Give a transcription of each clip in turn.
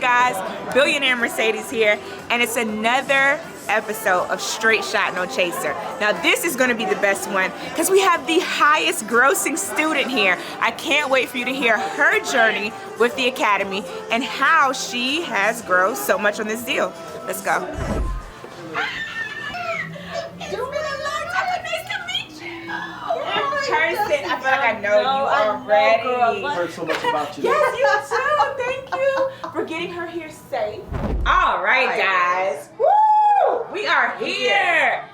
guys? Billionaire Mercedes here, and it's another episode of Straight Shot No Chaser. Now this is going to be the best one because we have the highest grossing student here. I can't wait for you to hear her journey with the Academy and how she has grown so much on this deal. Let's go. Person, I feel like I know you already. I've heard so much about you. Yes, you too. Thank you for getting her here safe. All right, guys. Woo! We are here.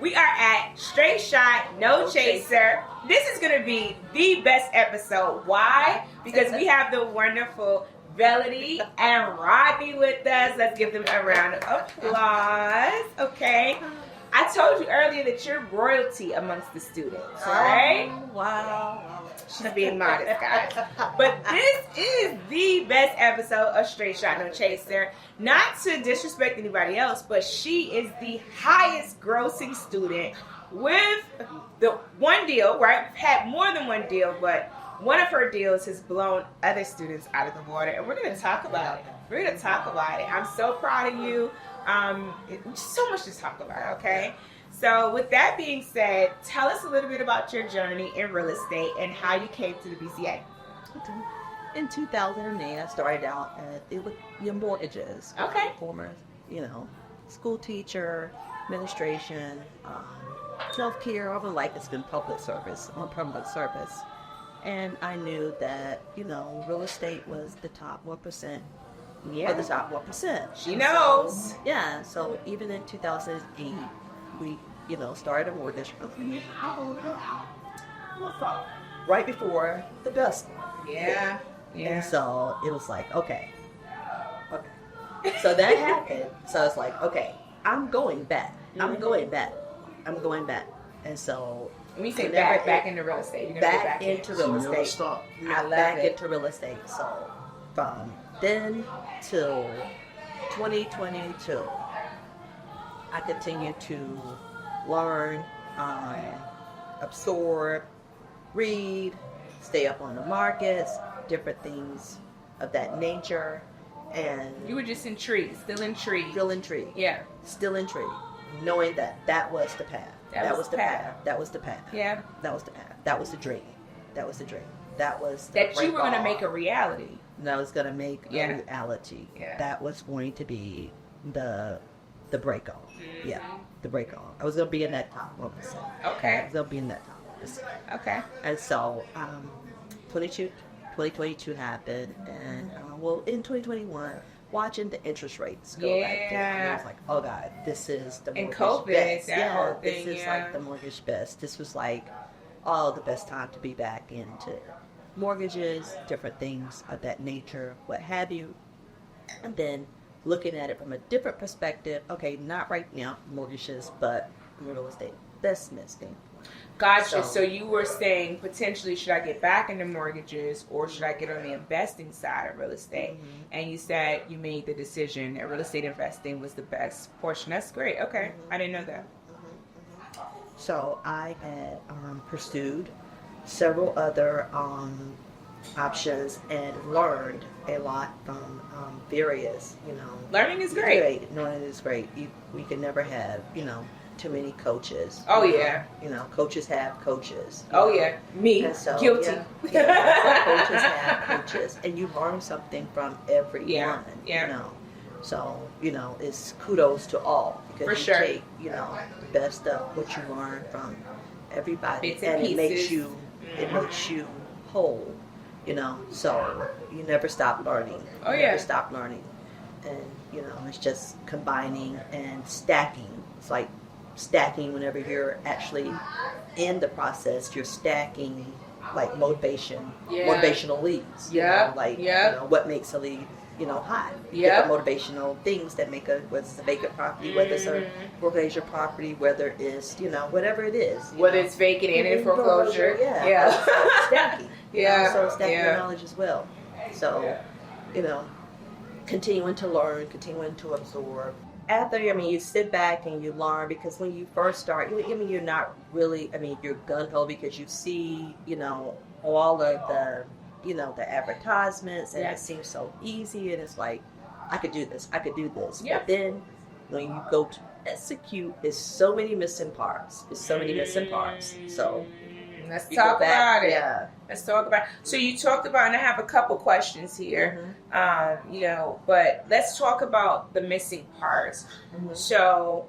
We are at Straight Shot No Chaser. This is going to be the best episode. Why? Because we have the wonderful Melody and Rodney with us. Let's give them a round of applause. Okay. I told you earlier that you're royalty amongst the students, right? Wow. She's being modest, guys. But this is the best episode of Straight Shot No Chaser. Not to disrespect anybody else, but she is the highest grossing student with the one deal, right? Had more than one deal, but one of her deals has blown other students out of the water. And we're going to talk about it. I'm so proud of you. So much to talk about, okay? So with that being said, tell us a little bit about your journey in real estate and how you came to the BCA. In 2008, I started out with your mortgages. Okay. Former, school teacher, administration, healthcare. I would like it's been public service. I'm a public service. And I knew that, real estate was the top 1%. Yeah. Or the top 1%. She knows. So even in 2008, we, started a mortgage. Right before the dust. Yeah. And so it was like, okay. So that happened. So it's like, okay, I'm going back. And so when you say back into real estate, you're going to go back into real estate. Stop. I love back it. into real estate. So from then till 2022, I continued to learn, absorb, read, stay up on the markets, different things of that nature. And you were just intrigued, still intrigued. Yeah. Still intrigued, knowing that was the path. That was the path. Yeah. That was the path. That was the dream. That was the that you were going to make a reality. That was going to make a reality. Yeah. That was going to be the break on. Mm-hmm. Yeah, the break on. I was going to be in that top 1%. Okay. I was going to be in that top 1%. Okay. And so 2022 happened, and in 2021, watching the interest rates go back down, and I was like, oh God, this is the mortgage best. This is like the mortgage best. This was like, the best time to be back into mortgages, different things of that nature, what have you. And then looking at it from a different perspective, okay, not right now, mortgages, but real estate. That's missing. Gotcha. So you were saying potentially, should I get back into mortgages or should I get on the investing side of real estate? Mm-hmm. And you said you made the decision that real estate investing was the best portion. That's great. Okay. Mm-hmm. I didn't know that. So I had pursued several other options and learned a lot from various, Learning is great. Learning is great. We can never have, too many coaches. Oh, yeah. Coaches have coaches. Oh, yeah. Me. So, guilty. Yeah, coaches have coaches. And you learn something from everyone. Yeah. So, it's kudos to all. Because For sure. Take, the best of what you learn from everybody. Bits and it makes pieces. it makes you whole. So you never stop learning. Oh, you yeah. never stop learning. And, it's just combining and stacking. It's like stacking whenever you're actually in the process. You're stacking like motivational leads. What makes a lead, hot. Yeah. Different motivational things that make whether it's a vacant property, whether it's a foreclosure property, whether it's, whatever it is. Whether it's vacant and in foreclosure. Yeah. Stacking. Yeah. So stacking your knowledge as well. So, continuing to learn, continuing to absorb. After, you sit back and you learn, because when you first start, you're not really, you're gung-ho because you see, all of the the advertisements, and it seems so easy, and it's like, I could do this. Yeah. But then when you go to execute, there's so many missing parts. So let's talk about it. Yeah. Let's talk about. So you talked about, and I have a couple questions here. But let's talk about the missing parts. So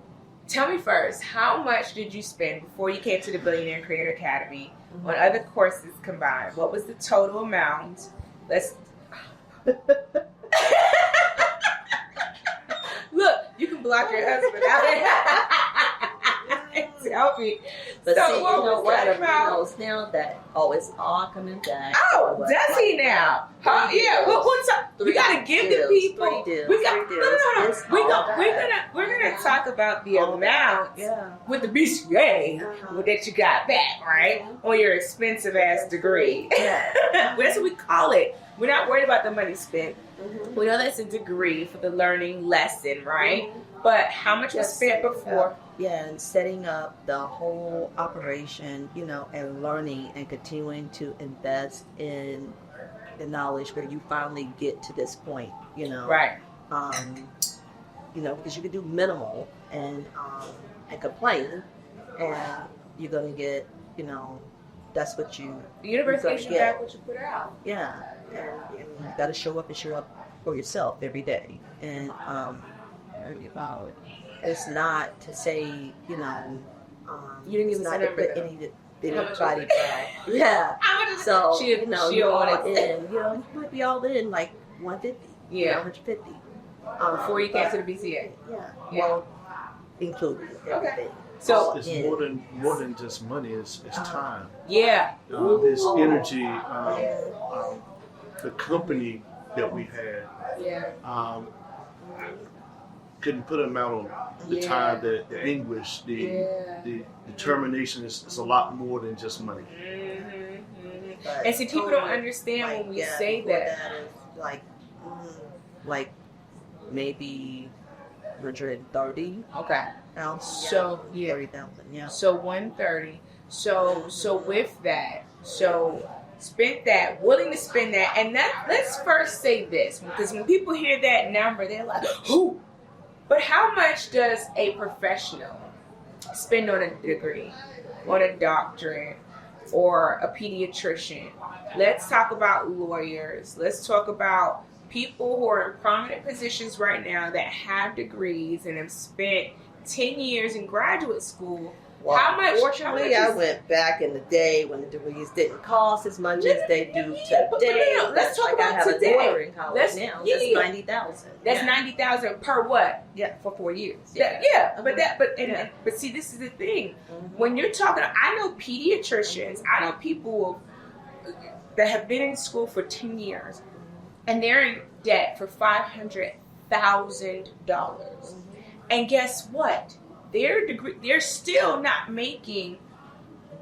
tell me first, how much did you spend before you came to the Billionaire Creator Academy on other courses combined? What was the total amount? Look, you can block your husband out. Tell me. But so see, what was that about? He knows now that, it's all coming back. Oh, does he now? Huh? Yeah. We gotta give the people. We got no. We're gonna talk about the amount with the BCA that you got back, right, on your expensive ass degree. That's what we call it. We're not worried about the money spent. We know that's a degree for the learning lesson, right? But how much was spent before? And setting up the whole operation, and learning and continuing to invest in the knowledge where you finally get to this point, Right. Because you can do minimal and complain, and you're going to get, that's what you... The university should back what you put out. Yeah. And you got to show up for yourself every day. And it's not to say, you didn't even not to put anybody back. Yeah. So you're all in. You might be all in like 150. Yeah. 150. Before you came to the BCA. Yeah. Well, including everything. So it's more than just money. It's time. Yeah. This energy. The company that we had. Yeah. Couldn't put an amount on the time, the English, the determination is a lot more than just money. And see, people don't understand when we say that. Is like maybe 130. Okay. So 30,000. Yeah. So 130. So with that, spent that, willing to spend that, and let's first say this, because when people hear that number, they're like, who? But how much does a professional spend on a degree, on a doctorate, or a pediatrician? Let's talk about lawyers. Let's talk about people who are in prominent positions right now that have degrees and have spent 10 years in graduate school. Well, fortunately, I went back in the day when the degrees didn't cost as much as they do today. Let's talk about today. I have a daughter in college now. That's 90,000. That's 90,000 per what? Yeah, for 4 years. But see, this is the thing. When you're talking, I know pediatricians. I know people that have been in school for 10 years, and they're in debt for $500,000. And guess what? Their degree, they're still not making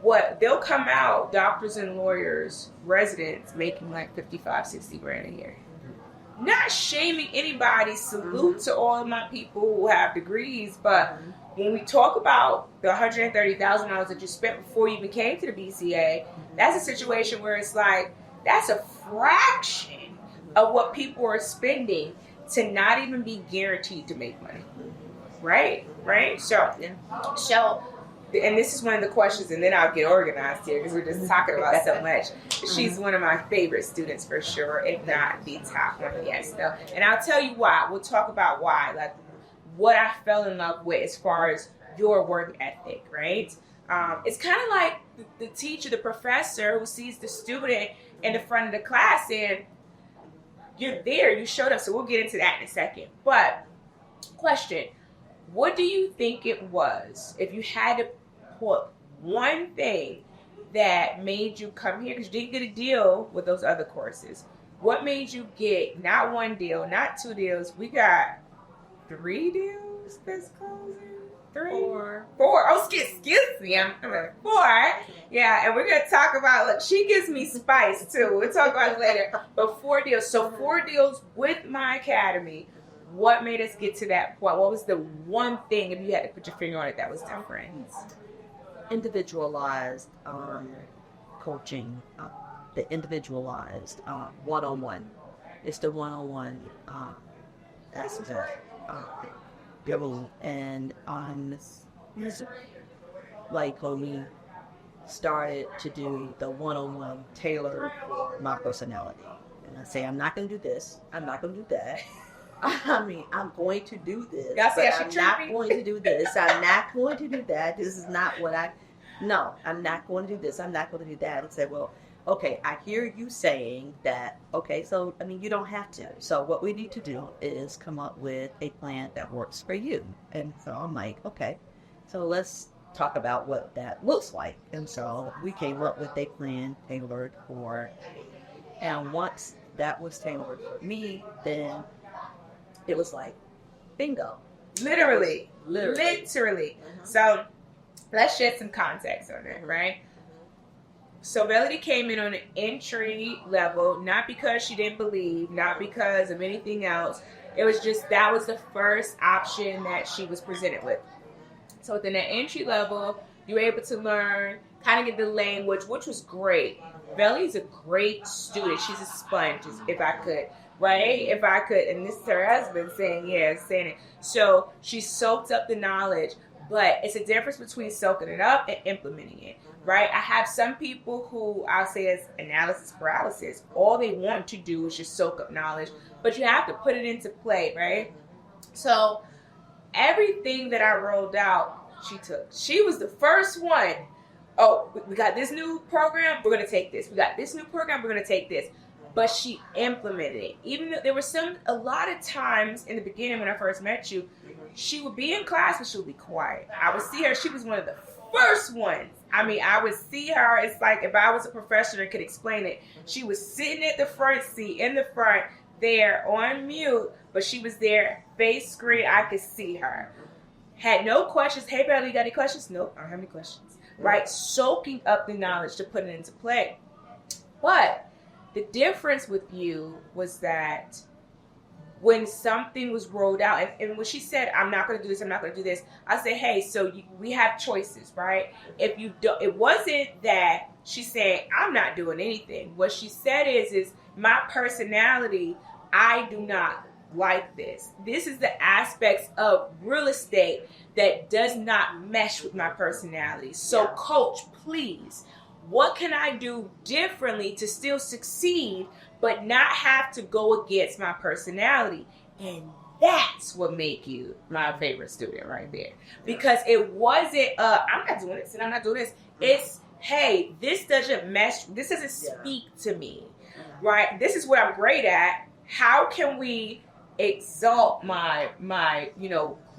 what they'll come out, doctors and lawyers, residents making like 55, 60 grand a year. Not shaming anybody, salute to all of my people who have degrees, but when we talk about the $130,000 that you spent before you even came to the BCA, that's a situation where it's like, that's a fraction of what people are spending to not even be guaranteed to make money. Right? So, and this is one of the questions, and then I'll get organized here because we're just talking about so much. She's one of my favorite students for sure, if not the top one, yes. No. And I'll tell you why. We'll talk about why, like what I fell in love with as far as your work ethic, right? It's kind of like the teacher, the professor who sees the student in the front of the class and you're there, you showed up. So we'll get into that in a second. But question. What do you think it was, if you had to put one thing that made you come here, because you didn't get a deal with those other courses, what made you get not one deal, not two deals, we got 3 deals that's closing? 3? 4. Oh, excuse me, I'm 4. Yeah, and we're going to talk about, look, she gives me spice too. We'll talk about it later. But 4 deals. So 4 deals with my academy. What made us get to that point? What was the one thing, if you had to put your finger on it, that was different? Individualized coaching. the individualized one-on-one. It's the one-on-one aspect. And like when we started to do the one-on-one tailored for my personality. And I say, I'm not going to do this. I'm not going to do that. I mean, I'm going to do this. Y'all see but I'm not going to do this. I'm not going to do that. This is not what no, I'm not going to do this. I'm not going to do that. And say, well, okay, I hear you saying that. Okay, so, I mean, you don't have to. So what we need to do is come up with a plan that works for you. And so I'm like, okay, so let's talk about what that looks like. And so we came up with a plan tailored for, and once that was tailored for me, then it was like, bingo. Literally. Mm-hmm. So let's shed some context on it, right? So Melody came in on an entry level, not because she didn't believe, not because of anything else. It was just that was the first option that she was presented with. So within that entry level, you were able to learn, kind of get the language, which was great. Melody's a great student. She's a sponge, if I could, right? If I could, and this is her husband saying it. So she soaked up the knowledge, but it's a difference between soaking it up and implementing it, right? I have some people who I'll say is analysis paralysis. All they want to do is just soak up knowledge, but you have to put it into play, right? So everything that I rolled out, she took. She was the first one. Oh, we got this new program, we're going to take this. We got this new program, we're going to take this. But she implemented it. Even though there were a lot of times in the beginning when I first met you, she would be in class and she would be quiet. I would see her, she was one of the first ones. I mean, I would see her, it's like if I was a professor and could explain it, she was sitting at the front seat, in the front, there on mute, but she was there, face screen, I could see her. Had no questions. Hey, Bradley, you got any questions? Nope, I don't have any questions. Right? Soaking up the knowledge to put it into play. But the difference with you was that when something was rolled out, and when she said, I'm not going to do this, I'm not going to do this, I say, hey, so we have choices, right? If you don't, it wasn't that she's saying, I'm not doing anything. What she said is my personality, I do not like this. This is the aspects of real estate that does not mesh with my personality. So coach, please, what can I do differently to still succeed, but not have to go against my personality? And that's what make you my favorite student right there. Because it wasn't, I'm not doing this and I'm not doing this. It's, hey, this doesn't mesh. This doesn't speak to me, right? This is what I'm great at. How can we exalt my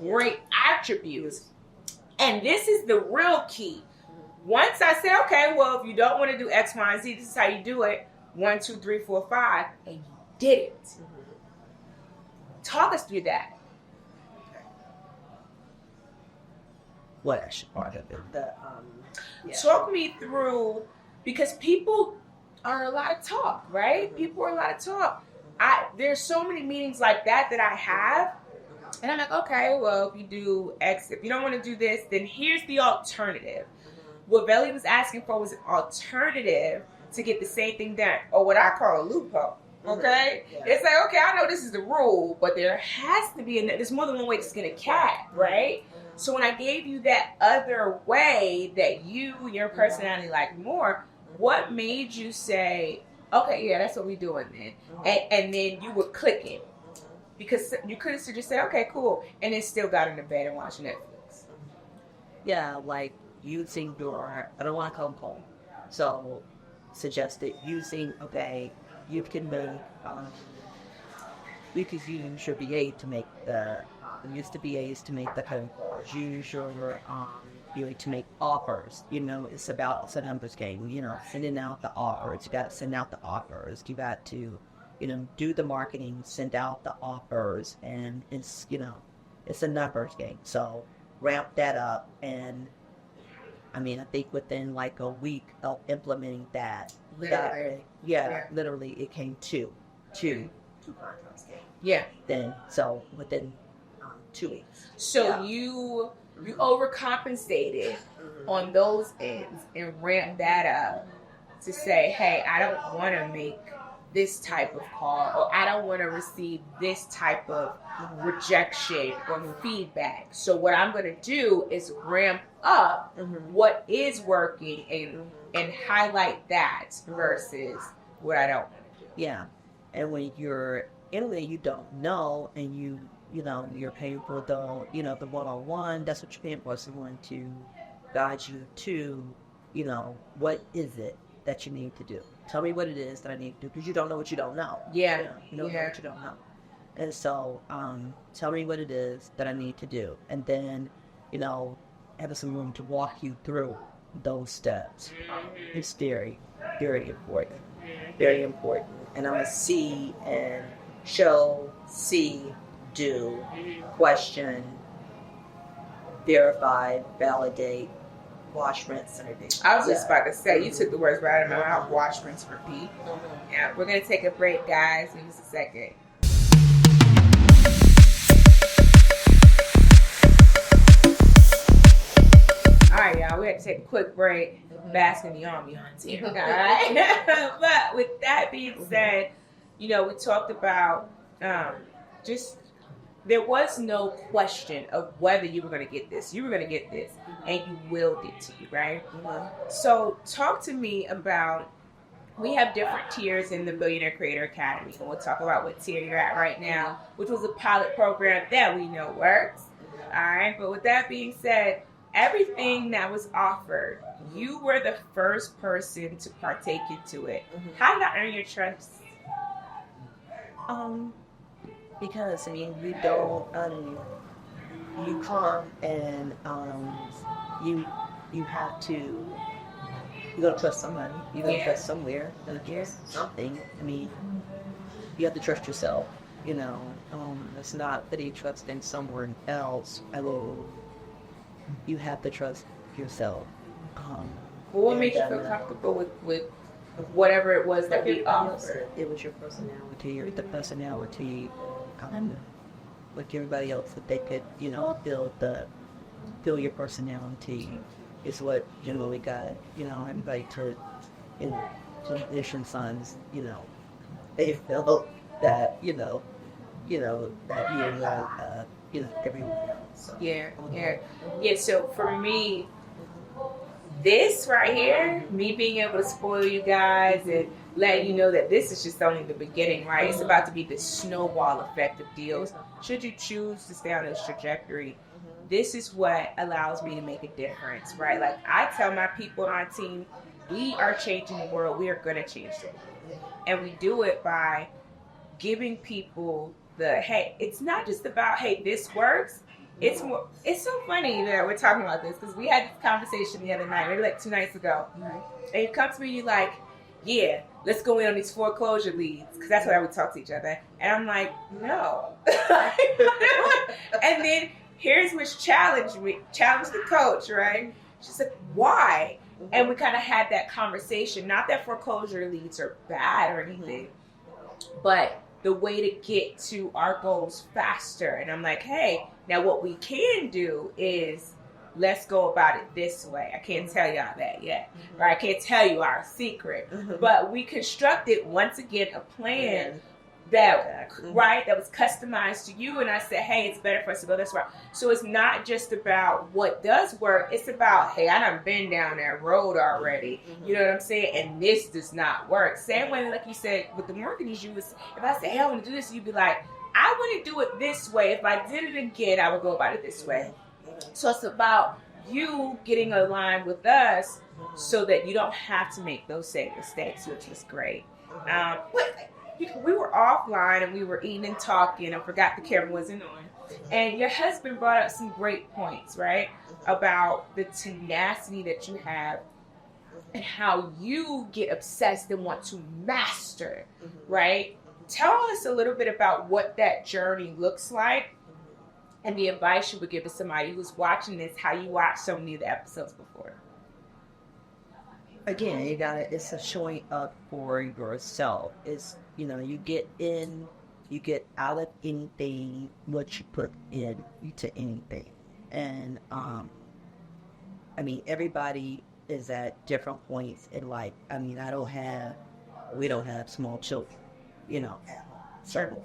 great attributes? And this is the real key. Once I said, okay, well, if you don't want to do X, Y, and Z, this is how you do it. 1, 2, 3, 4, 5, and you did it. Talk us through that. What actually part of it? Talk me through, because people are a lot of talk, right? People are a lot of talk. There's so many meetings like that I have, and I'm like, okay, well, if you do X, if you don't want to do this, then here's the alternative. What Belly was asking for was an alternative to get the same thing done, or what I call a loophole. Okay? Yeah. It's like, okay, I know this is the rule, but there has to be, there's more than one way to skin a cat, right? So when I gave you that other way that your personality liked more, what made you say, okay, yeah, that's what we're doing then? And then you were clicking. Because you could have just said, okay, cool, and then still got in the bed and watched Netflix. Yeah, like using your, I don't want to call them home. So suggested using, okay, you can make, we could use your BA to make use the BAs to make the code. Use your BA to make offers. It's a numbers game, sending out the offers. You got to send out the offers. You got to, do the marketing, send out the offers, and it's, it's a numbers game. So ramp that up, and I think within like a week of implementing that, literally it came two contracts. Yeah. Then so within 2 weeks. So you overcompensated on those ends and ramped that up. to say, hey, I don't want to make this type of call, or I don't want to receive this type of rejection or feedback. So what I'm going to do is ramp up what is working and highlight that versus what I don't want to do. Yeah. And when you're anything you don't know, and you know, your people don't, you know, the one-on-one, that's what you're paying for, someone to guide you to, you know, what is it that you need to do? Tell me what it is that I need to do, because you don't know what you don't know. Yeah. You don't know what you don't know. And so, tell me what it is that I need to do. And then, you know, having some room to walk you through those steps. It's very, very important. Very important. And I'm a see and show, see, do, question, verify, validate, wash, rinse, and repeat. I was just about to say, you took the words right out of my mouth. Wash, rinse, repeat. Yeah, we're going to take a break, guys, in just a second. All right, y'all, we had to take a quick break. Bask in the ambiance here, all right? But with that being said, you know, we talked about just there was no question of whether you were going to get this. You were going to get this, and you willed it to you, right? So talk to me about, we have different tiers in the Billionaire Creator Academy, and we'll talk about what tier you're at right now, which was a pilot program that we know works. All right, but with that being said, everything that was offered, you were the first person to partake into it. How did I earn your trust? Because, I mean, you don't, you come and, you have to, you're going to trust somebody. You're going to trust somewhere. You're going to trust something. I mean, you have to trust yourself, you know. It's not that you trust in someone else. You have to trust yourself. Well, what made you feel comfortable with whatever it was that we offered? It was your personality, or the personality, like everybody else, that they could, you know, feel your personality is what generally got, you know, everybody to, you know, transition sons, you know, they felt that, you know, that you know, everyone else. Yeah. So for me, this right here, me being able to spoil you guys and let you know that this is just only the beginning, right? It's about to be the snowball effect of deals. Should you choose to stay on this trajectory, this is what allows me to make a difference, right? Like I tell my people on our team, we are changing the world. We are going to change the world. And we do it by giving people hey, it's not just about, hey, this works. It's more. It's so funny that we're talking about this, because we had this conversation the other night, maybe like 2 nights ago. And you come to me, you're like, yeah, let's go in on these foreclosure leads, because that's how we talk to each other. And I'm like, no. And then here's which challenged the coach, right? She's like, why? And we kind of had that conversation. Not that foreclosure leads are bad or anything, but the way to get to our goals faster. And I'm like, hey, now what we can do is let's go about it this way. I can't tell y'all that yet, or I can't tell you our secret, but we constructed, once again, a plan that was customized to you. And I said, hey, it's better for us to go this route. So it's not just about what does work. It's about, hey, I done been down that road already. You know what I'm saying? And this does not work. Same way, like you said, with the mortgages, if I say, hey, I want to do this, you'd be like, I want to do it this way. If I did it again, I would go about it this way. So it's about you getting aligned with us so that you don't have to make those same mistakes, which is great. We were offline and we were eating and talking. I forgot the camera wasn't on. And your husband brought up some great points, right? About the tenacity that you have and how you get obsessed and want to master, right? Tell us a little bit about what that journey looks like and the advice you would give to somebody who's watching this, how you watched so many of the episodes before. Again, it's a showing up for yourself. It's, you know, you get out of anything what you put into anything. And, I mean, everybody is at different points in life. I mean, we don't have small children, at home. So,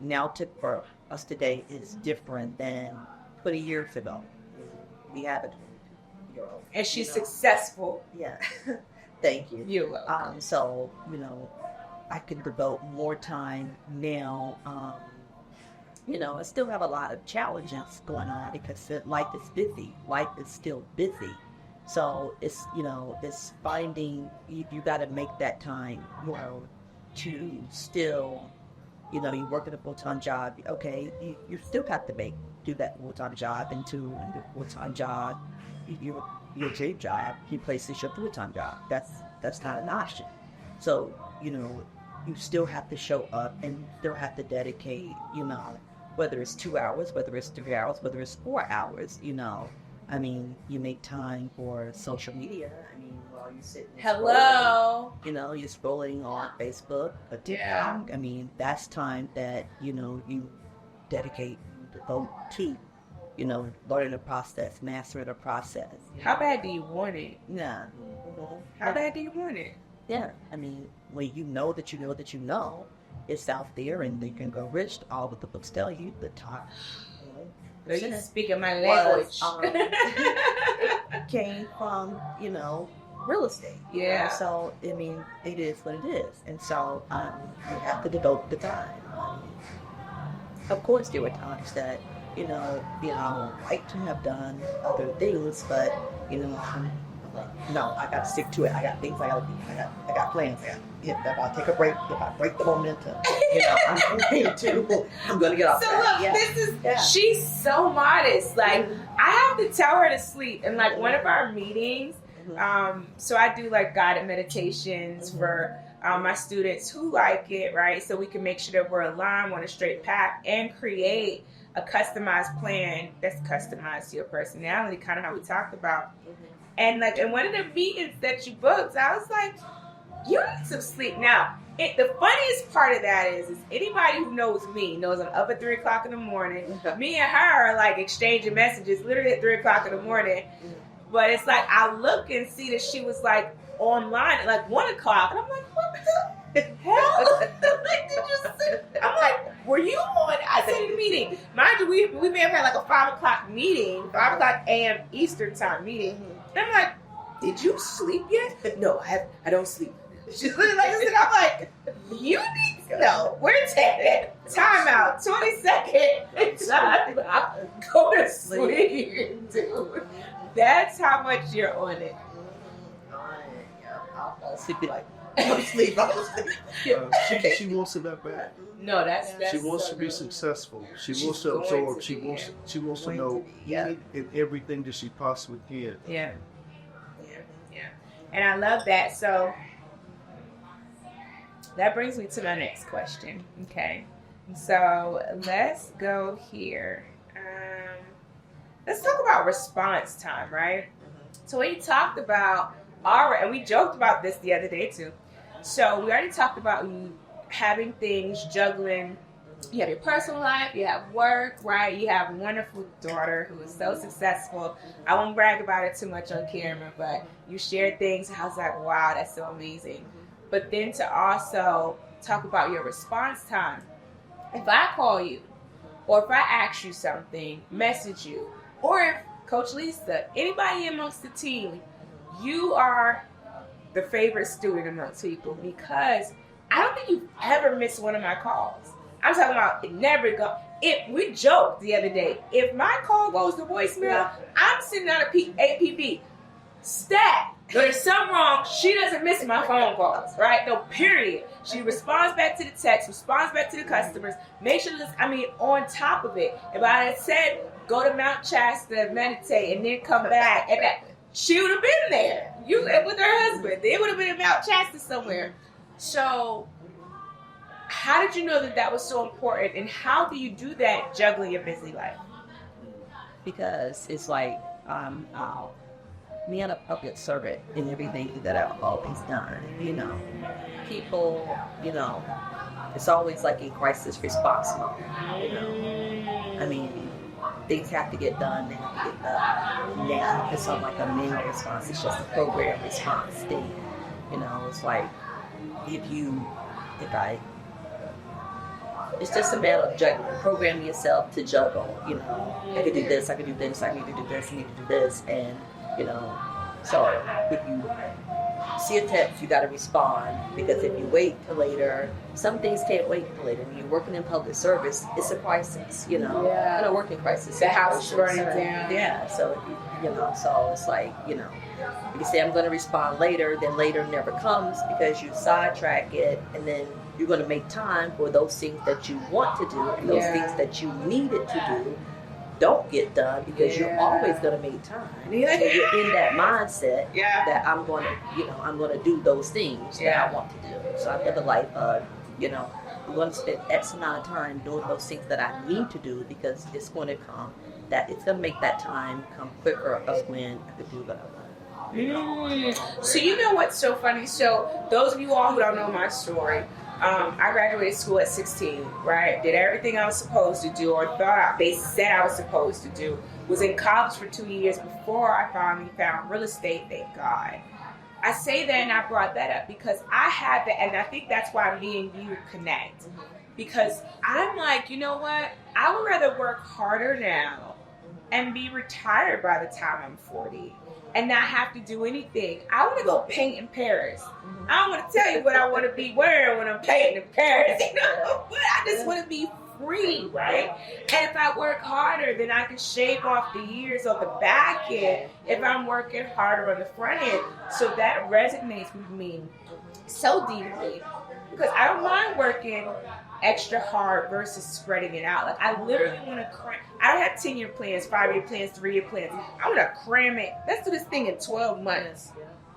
now for us today is different than 20 years ago. We have a 22-year-old. And she's successful. Yeah. Thank you. You're welcome. So, I can devote more time now. I still have a lot of challenges going on because life is busy. Life is still busy. So it's, it's finding, you got to make that time, to still, you work at a full-time job. Okay, you still have to do that full-time job and the full-time job, your dream job, replaces your full-time job. That's not an option. So, you still have to show up and you still have to dedicate, whether it's 2 hours, whether it's 3 hours, whether it's 4 hours, I mean, you make time for social media. I mean, while you sit and Hello. You're scrolling on Facebook or TikTok. Yeah. I mean, that's time that, you devote to, learning the process, mastering the process. How bad do you want it? Yeah. How bad do you want it? Yeah. I mean, when you know that you know that you know, it's out there and they can go rich. All of the books tell you the top. You're speaking my language. Came from, real estate. Yeah. So, I mean, it is what it is. And so, you have to devote the time. Of course, there were times that, I would like to have done other things, but, no, I got to stick to it. I got things I got to do. I got plans. If I take a break, if I break the momentum, I'm going to get off. So look, she's so modest. Like, I have to tell her to sleep. And like one of our meetings, so I do like guided meditations for my students who like it, right? So we can make sure that we're aligned on a straight path and create a customized plan that's customized to your personality, kind of how we talked about. And like in one of the meetings that you booked, I was like, you need some sleep. Now, the funniest part of that is anybody who knows me knows I'm up at 3 o'clock in the morning. Me and her are like exchanging messages literally at 3 o'clock in the morning. But it's like I look and see that she was like online at like 1 o'clock. And I'm like, what the hell? I'm like, were you on? I said in the meeting. Mind you, we may have had like a 5 o'clock meeting, 5 o'clock a.m. Eastern time meeting. And I'm like, did you sleep yet? No, I don't sleep. She's looking like this, and I'm like, you need to know. We're taking time out, 20-second time out. Go to sleep, dude. That's how much you're on it. I'll sleep like, I'm asleep. She wants it that bad. No, that's she wants to be successful. She wants to absorb. She wants to know in everything that she possibly can. Yeah. And I love that. So that brings me to my next question. Okay. So let's go here. Let's talk about response time, right? So we talked about and we joked about this the other day too. So we already talked about you having things, juggling. You have your personal life, you have work, right? You have a wonderful daughter who is so successful. I won't brag about it too much on camera, but you shared things. I was like, wow, that's so amazing. But then to also talk about your response time. If I call you, or if I ask you something, message you, or if Coach Lisa, anybody amongst the team, you are the favorite student amongst people because I don't think you've ever missed one of my calls. I'm talking about it never go. We joked the other day. If my call goes to voicemail, I'm sitting on APB. Stat. There's something wrong. She doesn't miss my phone calls, right? No, period. She responds back to the text, responds back to the customers. Make sure on top of it. If I had said, go to Mount Shasta, meditate, and then come back, and she would have been there. You with her husband. They would have been in Mount Shasta somewhere. So how did you know that was so important, and how do you do that juggling your busy life? Because it's like me and a public servant in everything that I've always done. People, it's always like in crisis response mode. I mean, things have to get done. They have to get done now. It's not like a manual response. It's just a program response thing. You know, it's like it's just a matter of juggling. Program yourself to juggle. You know, I could do this. I could do this. I need to do this. I need to do this. And you know, so if you see a text, you got to respond, because if you wait till later, some things can't wait till later. When you're working in public service, it's a crisis, you know. Yeah. In a working crisis. The house is burning down. Yeah, so, you know, so it's like, you know, you say I'm going to respond later, then later never comes because you sidetrack it, and then you're going to make time for those things that you want to do, and those things that you needed to do don't get done, because you're always going to make time. So you're in that mindset that I'm going to do those things that I want to do. So I live a life of, you know, I'm going to spend X amount of time doing those things that I need to do, because it's going to come, that it's going to make that time come quicker of when I could do what I want. So you know what's so funny? So those of you all who don't know my story, I graduated school at 16, right? Did everything I was supposed to do, or thought they said I was supposed to do. Was in college for 2 years before I finally found real estate, thank God. I say that and I brought that up because I had that, and I think that's why me and you connect. Because I'm like, you know what? I would rather work harder now and be retired by the time I'm 40. And not have to do anything. I want to go paint in Paris. I don't want to tell you what I want to be wearing when I'm painting in Paris, you know? But I just want to be free, right? And if I work harder, then I can shave off the years on the back end if I'm working harder on the front end. So that resonates with me so deeply, because I don't mind working extra hard versus spreading it out. Like, I literally want to cram. I don't have 10-year plans, 5-year plans, 3-year plans. I want to cram it. Let's do this thing in 12 months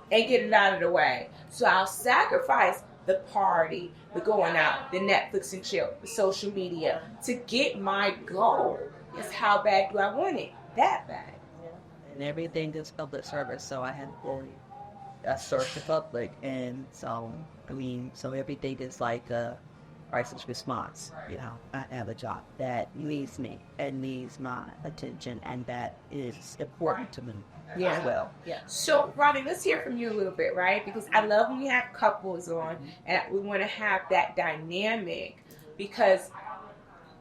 and get it out of the way. So I'll sacrifice the party, the going out, the Netflix and chill, the social media to get my goal. Is how bad do I want it? That bad. And everything is public service, so I had to serve the public, and so so everything is like a crisis response. You know, I have a job that needs me and needs my attention, and that is important to me as well. Yeah. So, Ronnie, let's hear from you a little bit, right? Because I love when we have couples on, and we want to have that dynamic, because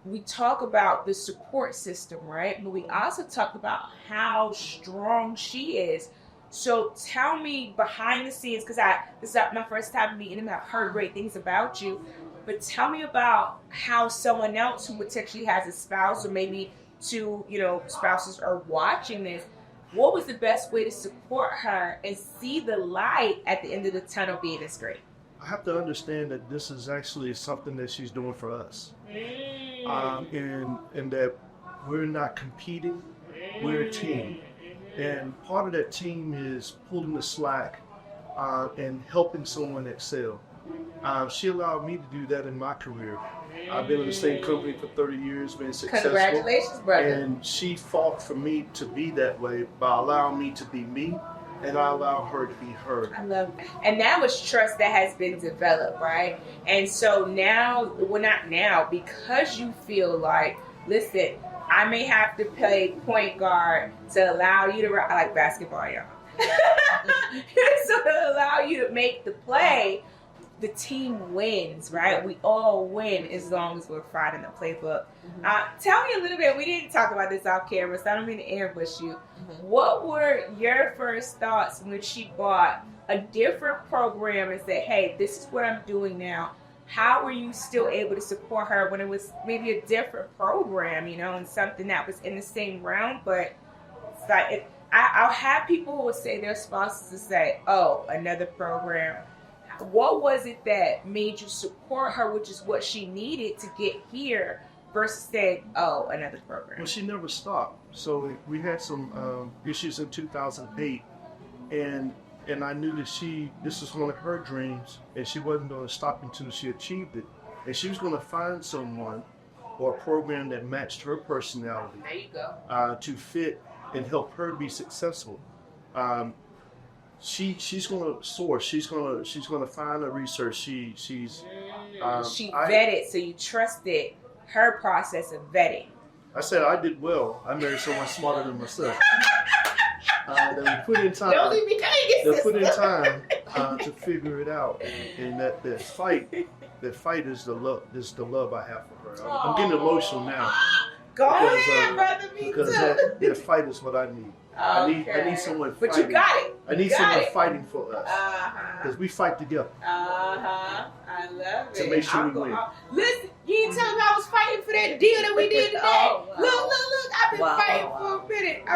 we talk about the support system, right? But we also talk about how strong she is. So tell me behind the scenes, because this is my first time meeting him. I've heard great things about you. But tell me about how someone else who potentially has a spouse, or maybe two, spouses are watching this. What was the best way to support her and see the light at the end of the tunnel being this great? I have to understand that this is actually something that she's doing for us. And that we're not competing, we're a team. And part of that team is pulling the slack and helping someone excel. She allowed me to do that in my career. I've been in the same company for 30 years, been successful. Congratulations, brother. And she fought for me to be that way by allowing me to be me, and I allow her to be her. I love that. And that was trust that has been developed, right? And so now, well, not now, because you feel like, listen, I may have to play point guard to allow you to, I like basketball, y'all. So to allow you to make the play, the team wins, right? We all win as long as we're following the playbook. Tell me a little bit, we didn't talk about this off camera, so I don't mean to ambush you. What were your first thoughts when she bought a different program and said, hey, this is what I'm doing now? How were you still able to support her when it was maybe a different program, and something that was in the same realm? But it's like, I'll have people who will say their spouses to say, oh, another program. What was it that made you support her, which is what she needed to get here, versus saying, oh, another program? Well, she never stopped. So we had some issues in 2008, and I knew that this was one of her dreams, and she wasn't going to stop until she achieved it. And she was going to find someone or a program that matched her personality. There you go. To fit and help her be successful. She's going to source. She's going to find a research. She vetted, so you trusted her process of vetting. I said I did well. I married someone smarter than myself. They put in time. Don't leave me hanging, They put in time to figure it out, and that fight is the love. Is the love I have for her. I'm getting emotional now. Go ahead, brother. Me because too. that fight is what I need. Okay. I need someone But fighting. you got it. I need someone fighting for us. Uh-huh. Because we fight together. I love it. To make sure we win. Listen, you ain't telling me I was fighting for that deal that we did today. Wow. Look. I've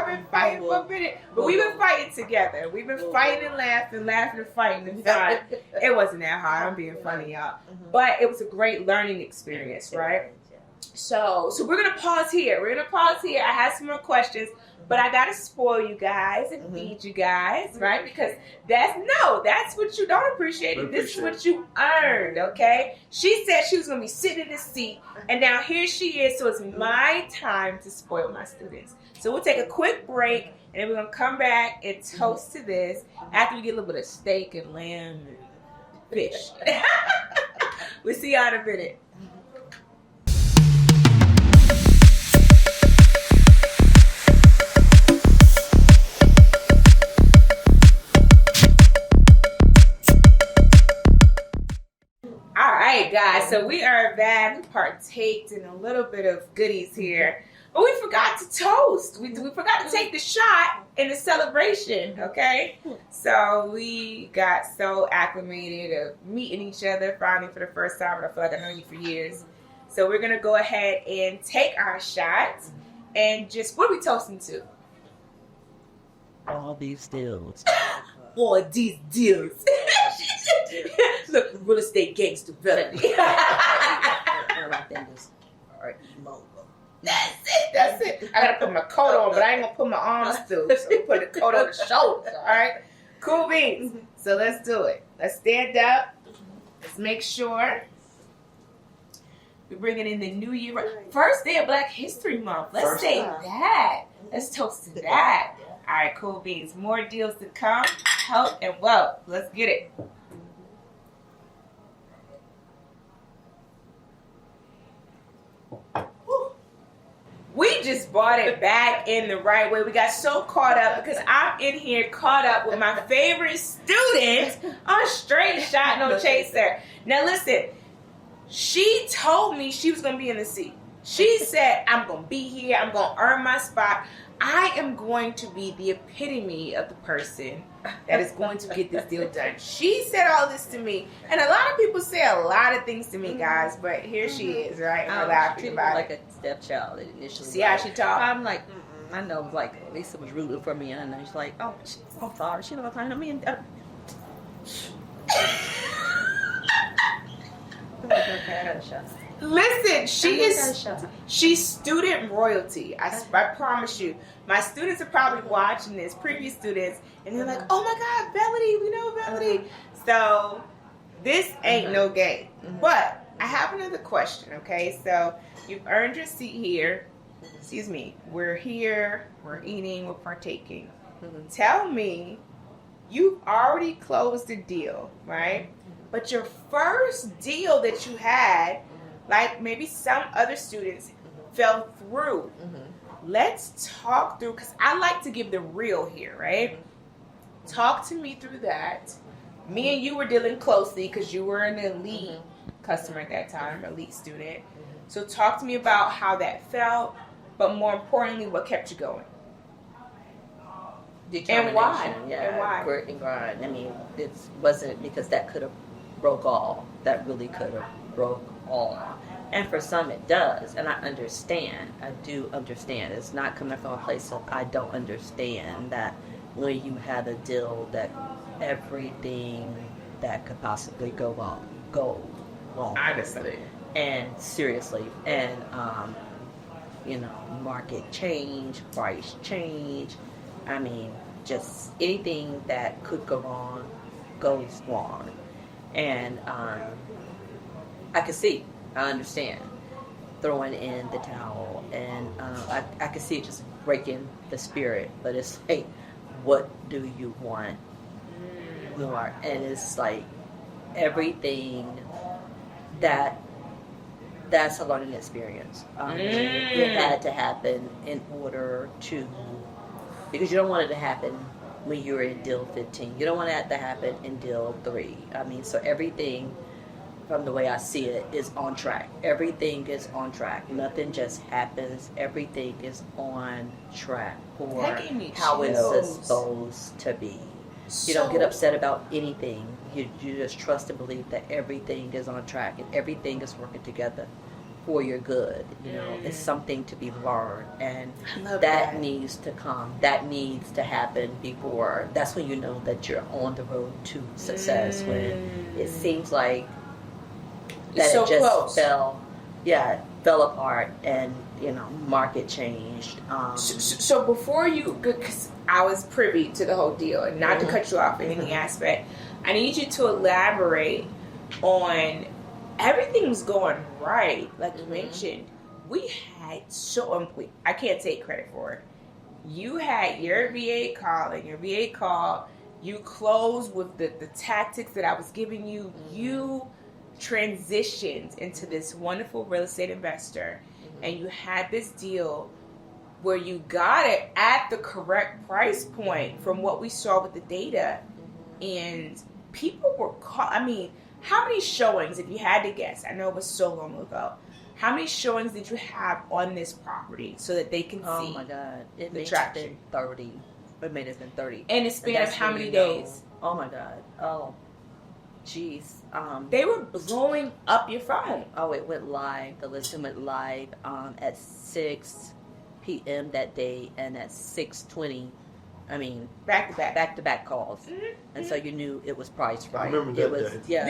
been fighting for a minute. But we've been fighting together. We've been fighting and laughing and fighting and fighting. It wasn't that hard. I'm being funny, y'all. But it was a great learning experience, right? So we're going to pause here. I have some more questions. But I gotta spoil you guys and feed you guys, right? Because that's what you don't appreciate. This is what you earned, okay? She said she was gonna be sitting in the seat, and now here she is. So it's my time to spoil my students. So we'll take a quick break, and then we're gonna come back and toast to this after we get a little bit of steak and lamb and fish. We'll see y'all in a minute. Alright guys, so we are back. We partaked in a little bit of goodies here. But we forgot to toast. We forgot to take the shot in the celebration, okay? So we got so acclimated of meeting each other finally for the first time. And I feel like I've known you for years. So we're going to go ahead and take our shot. And just, what are we toasting to? All these deals. All these deals. Look, real estate gangster belly. That's it. I gotta put my coat on, but I ain't gonna put my arms through. So I'm put the coat on the shoulders, alright? Cool beans. So let's do it. Let's stand up. Let's make sure we're bringing in the new year. First day of Black History Month. Let's say that. Let's toast to that. Alright, cool beans. More deals to come. Health and wealth. Let's get it. We just brought it back in the right way. We got so caught up because I'm in here caught up with my favorite student on Straight Shot No Chaser. Now listen, she told me she was going to be in the seat. She said, I'm going to be here. I'm going to earn my spot. I am going to be the epitome of the person that is going to get this deal done. She said all this to me. And a lot of people say a lot of things to me, guys. But here she is, right? I'm laughing about like it. a stepchild initially. See how she talk? I'm like, I know, like, Lisa was rooting for me. And she's like, oh, I'm sorry. She don't find me. Listen, she's student royalty. I promise you. My students are probably watching this, previous students, and they're like, oh my God, Melody, we know Melody. So this ain't no game. But I have another question, okay? So you've earned your seat here. Excuse me. We're here, we're eating, we're partaking. Tell me, you've already closed the deal, right? But your first deal that you had, like maybe some other students, fell through. Let's talk through, because I like to give the real here, right? Talk to me through that. Me and you were dealing closely because you were an elite customer at that time, elite student. So talk to me about how that felt, but more importantly, what kept you going. And why? Yeah, and why? Grit and grind. I mean, it wasn't because that could have broke all. That really could have broke all. And for some it does, and I understand. I do understand. It's not coming from a place of I don't understand that when you had a deal that everything that could possibly go wrong. Honestly. And seriously. And, market change, price change. I mean, just anything that could go wrong goes wrong. And I can see. I understand throwing in the towel, and I can see it just breaking the spirit. But it's like, what do you want more? And it's like everything that that's a learning experience. It had to happen in order to, because you don't want it to happen when you're in deal 15. You don't want that to happen in deal 3. I mean, so everything, from the way I see it, is on track. Everything is on track. Nothing just happens. Everything is on track for how it's supposed to be. You don't get upset about anything. You just trust and believe that everything is on track and everything is working together for your good. You know, it's something to be learned, and that needs to come. That needs to happen before. That's when you know that you're on the road to success. When it seems like that so it just close. fell apart, and market changed. So before you, because I was privy to the whole deal, and not to cut you off in any aspect, I need you to elaborate on everything was going right. Like you mentioned, we had I can't take credit for it. You had your VA call, and your VA call, you closed with the tactics that I was giving you. You transitioned into this wonderful real estate investor, and you had this deal where you got it at the correct price point from what we saw with the data, and people were I mean, how many showings, if you had to guess, I know it was so long ago, how many showings did you have on this property so that they can see? Oh my God, it may have been 30. It may have been 30. In the span of how many days? Oh my God. Oh, jeez. They were blowing up your phone. Oh, it went live. The listing went live at 6 p.m. that day, and at 6:20. I mean, back to back calls, and so you knew it was priced right. I remember it that was, day. Yeah.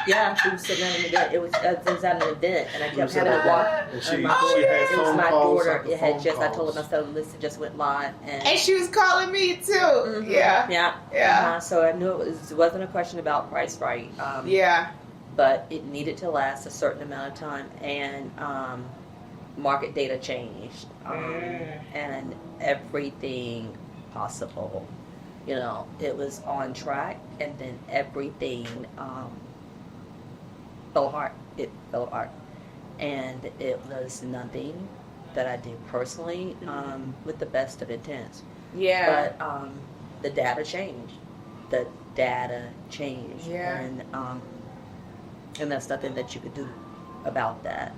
We were sitting at an event. It was at an event, and I kept having to walk. And she It had was my calls, daughter. like It had just. calls. I told her myself the listing just went live, and she was calling me too. Yeah. So I knew it wasn't a question about price right. But it needed to last a certain amount of time, and market data changed, and everything possible. It was on track, and then everything fell apart. It fell apart, and it was nothing that I did personally with the best of intents. Yeah. But the data changed. Yeah. And that's nothing that you could do about that.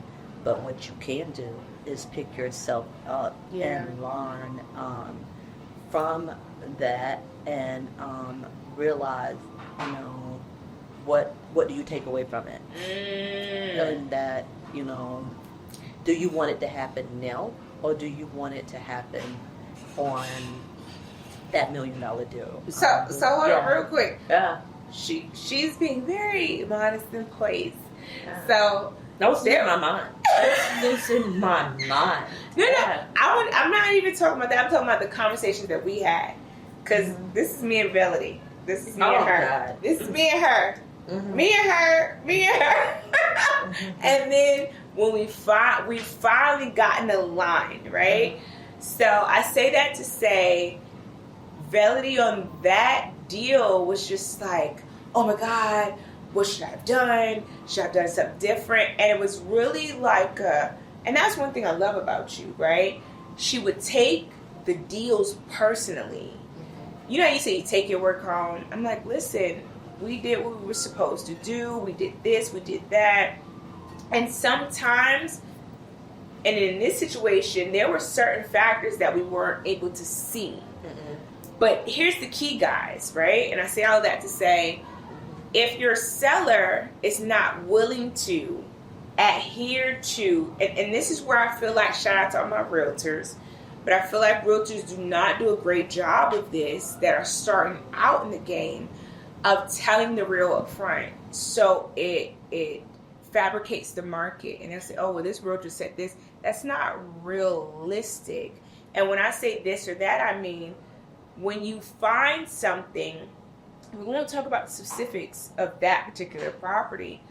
But what you can do is pick yourself up and learn from that, and realize, what do you take away from it? And that, do you want it to happen now, or do you want it to happen on that $1 million deal? So hold on real quick. Yeah. She's being very modest and poised. So Those in my mind. Those in my mind. No. I'm not even talking about that. I'm talking about the conversations that we had. Because this is me and Velity. This is me and her. God. This is me and her. Me and her. And then when we finally got in the line, right? So I say that to say, Velity on that deal was just like, oh my God, what should I have done? Should I have done something different? And it was really like, and that's one thing I love about you, right? She would take the deals personally. You know how you say you take your work home? I'm like, listen, we did what we were supposed to do. We did this, we did that. And sometimes, and in this situation, there were certain factors that we weren't able to see. But here's the key, guys, right? And I say all that to say, if your seller is not willing to adhere to, and this is where I feel like, shout out to all my realtors, but I feel like realtors do not do a great job of this, that are starting out in the game, of telling the real up front. So it fabricates the market, and they'll say, oh, well, this realtor said this. That's not realistic. And when I say this or that, I mean, when you find something, we won't talk about the specifics of that particular property,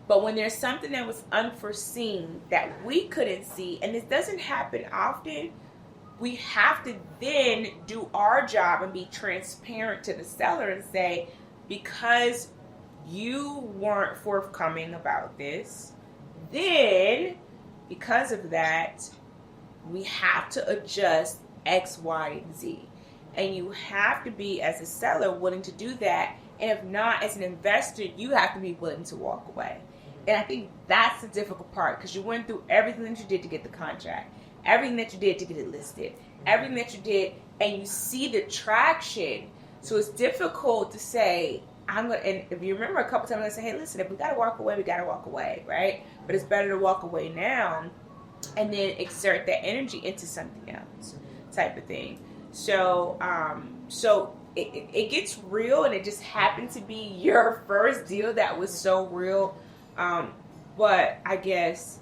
but when there's something that was unforeseen that we couldn't see, and this doesn't happen often, we have to then do our job and be transparent to the seller and say, because you weren't forthcoming about this, then, because of that, we have to adjust X, Y, and Z. And you have to be, as a seller, willing to do that. And if not, as an investor, you have to be willing to walk away. And I think that's the difficult part, because you went through everything that you did to get the contract, everything that you did to get it listed, everything that you did, and you see the traction. So it's difficult to say, and if you remember a couple times I said, hey, listen, if we got to walk away, we got to walk away, right? But it's better to walk away now and then exert that energy into something else, type of thing. So, it gets real, and it just happened to be your first deal that was so real. But I guess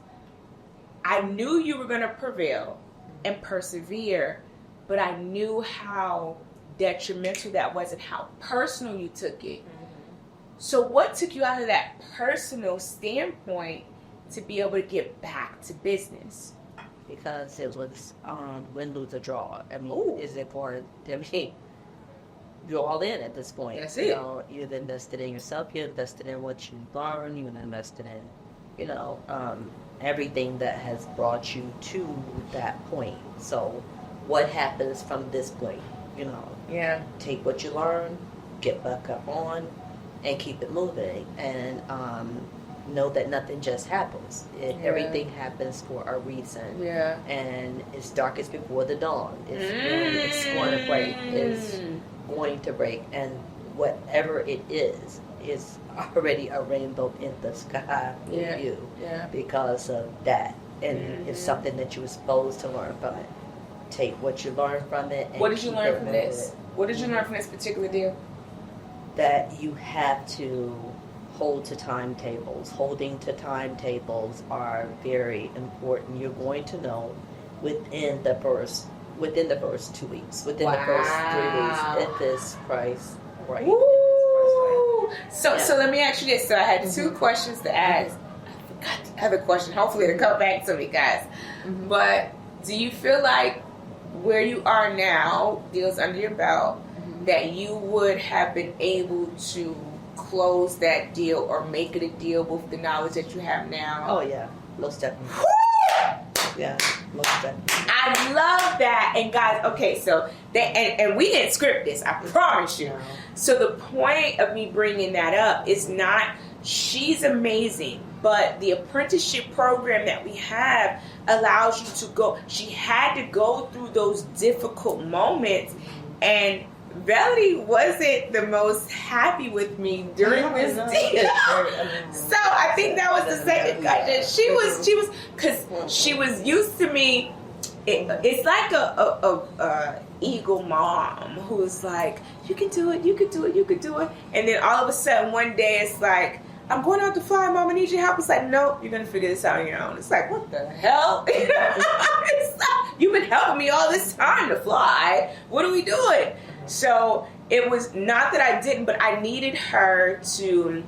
I knew you were going to prevail and persevere, but I knew how detrimental that was and how personal you took it. So what took you out of that personal standpoint to be able to get back to business? Because it was win, lose, or draw. I mean, Ooh. is it for you're all in at this point. That's you it. know, you've invested in yourself, you invested in what you learned, you invested in, everything that has brought you to that point. So what happens from this point? Yeah. Take what you learn, get back up on, and keep it moving. And know that nothing just happens. Everything happens for a reason. Yeah. And it's darkest before the dawn. It's going to break. It's going to break. And whatever it is already a rainbow in the sky for you because of that. And it's something that you were supposed to learn from it. Take what you learn from it. And what did you learn from this? What did you learn from this particular deal? That you have to hold to timetables. Holding to timetables are very important. You're going to know within the first 2 weeks, within the first 3 weeks, at this price, right? So let me ask you this. So I had 2 questions to ask. I forgot the other question. Hopefully it'll come back to me, guys. But do you feel like where you are now, deals under your belt, that you would have been able to close that deal or make it a deal with the knowledge that you have now? Oh yeah, most definitely. Yeah, most definitely. I love that. And guys, okay, so and we didn't script this, I promise you. No. So the point of me bringing that up is not she's amazing, but the apprenticeship program that we have allows you to go. She had to go through those difficult moments, and Melody wasn't the most happy with me during this deal. So I think that was the second question. She was because she was used to me. It's like a eagle mom who's like, you can do it, you can do it, you can do it, and then all of a sudden one day it's like, I'm going out to fly, Mom, I need your help. It's like, nope, you're going to figure this out on your own. It's like, what the hell? It's like, you've been helping me all this time to fly. What are we doing? So it was not that I didn't, but I needed her to,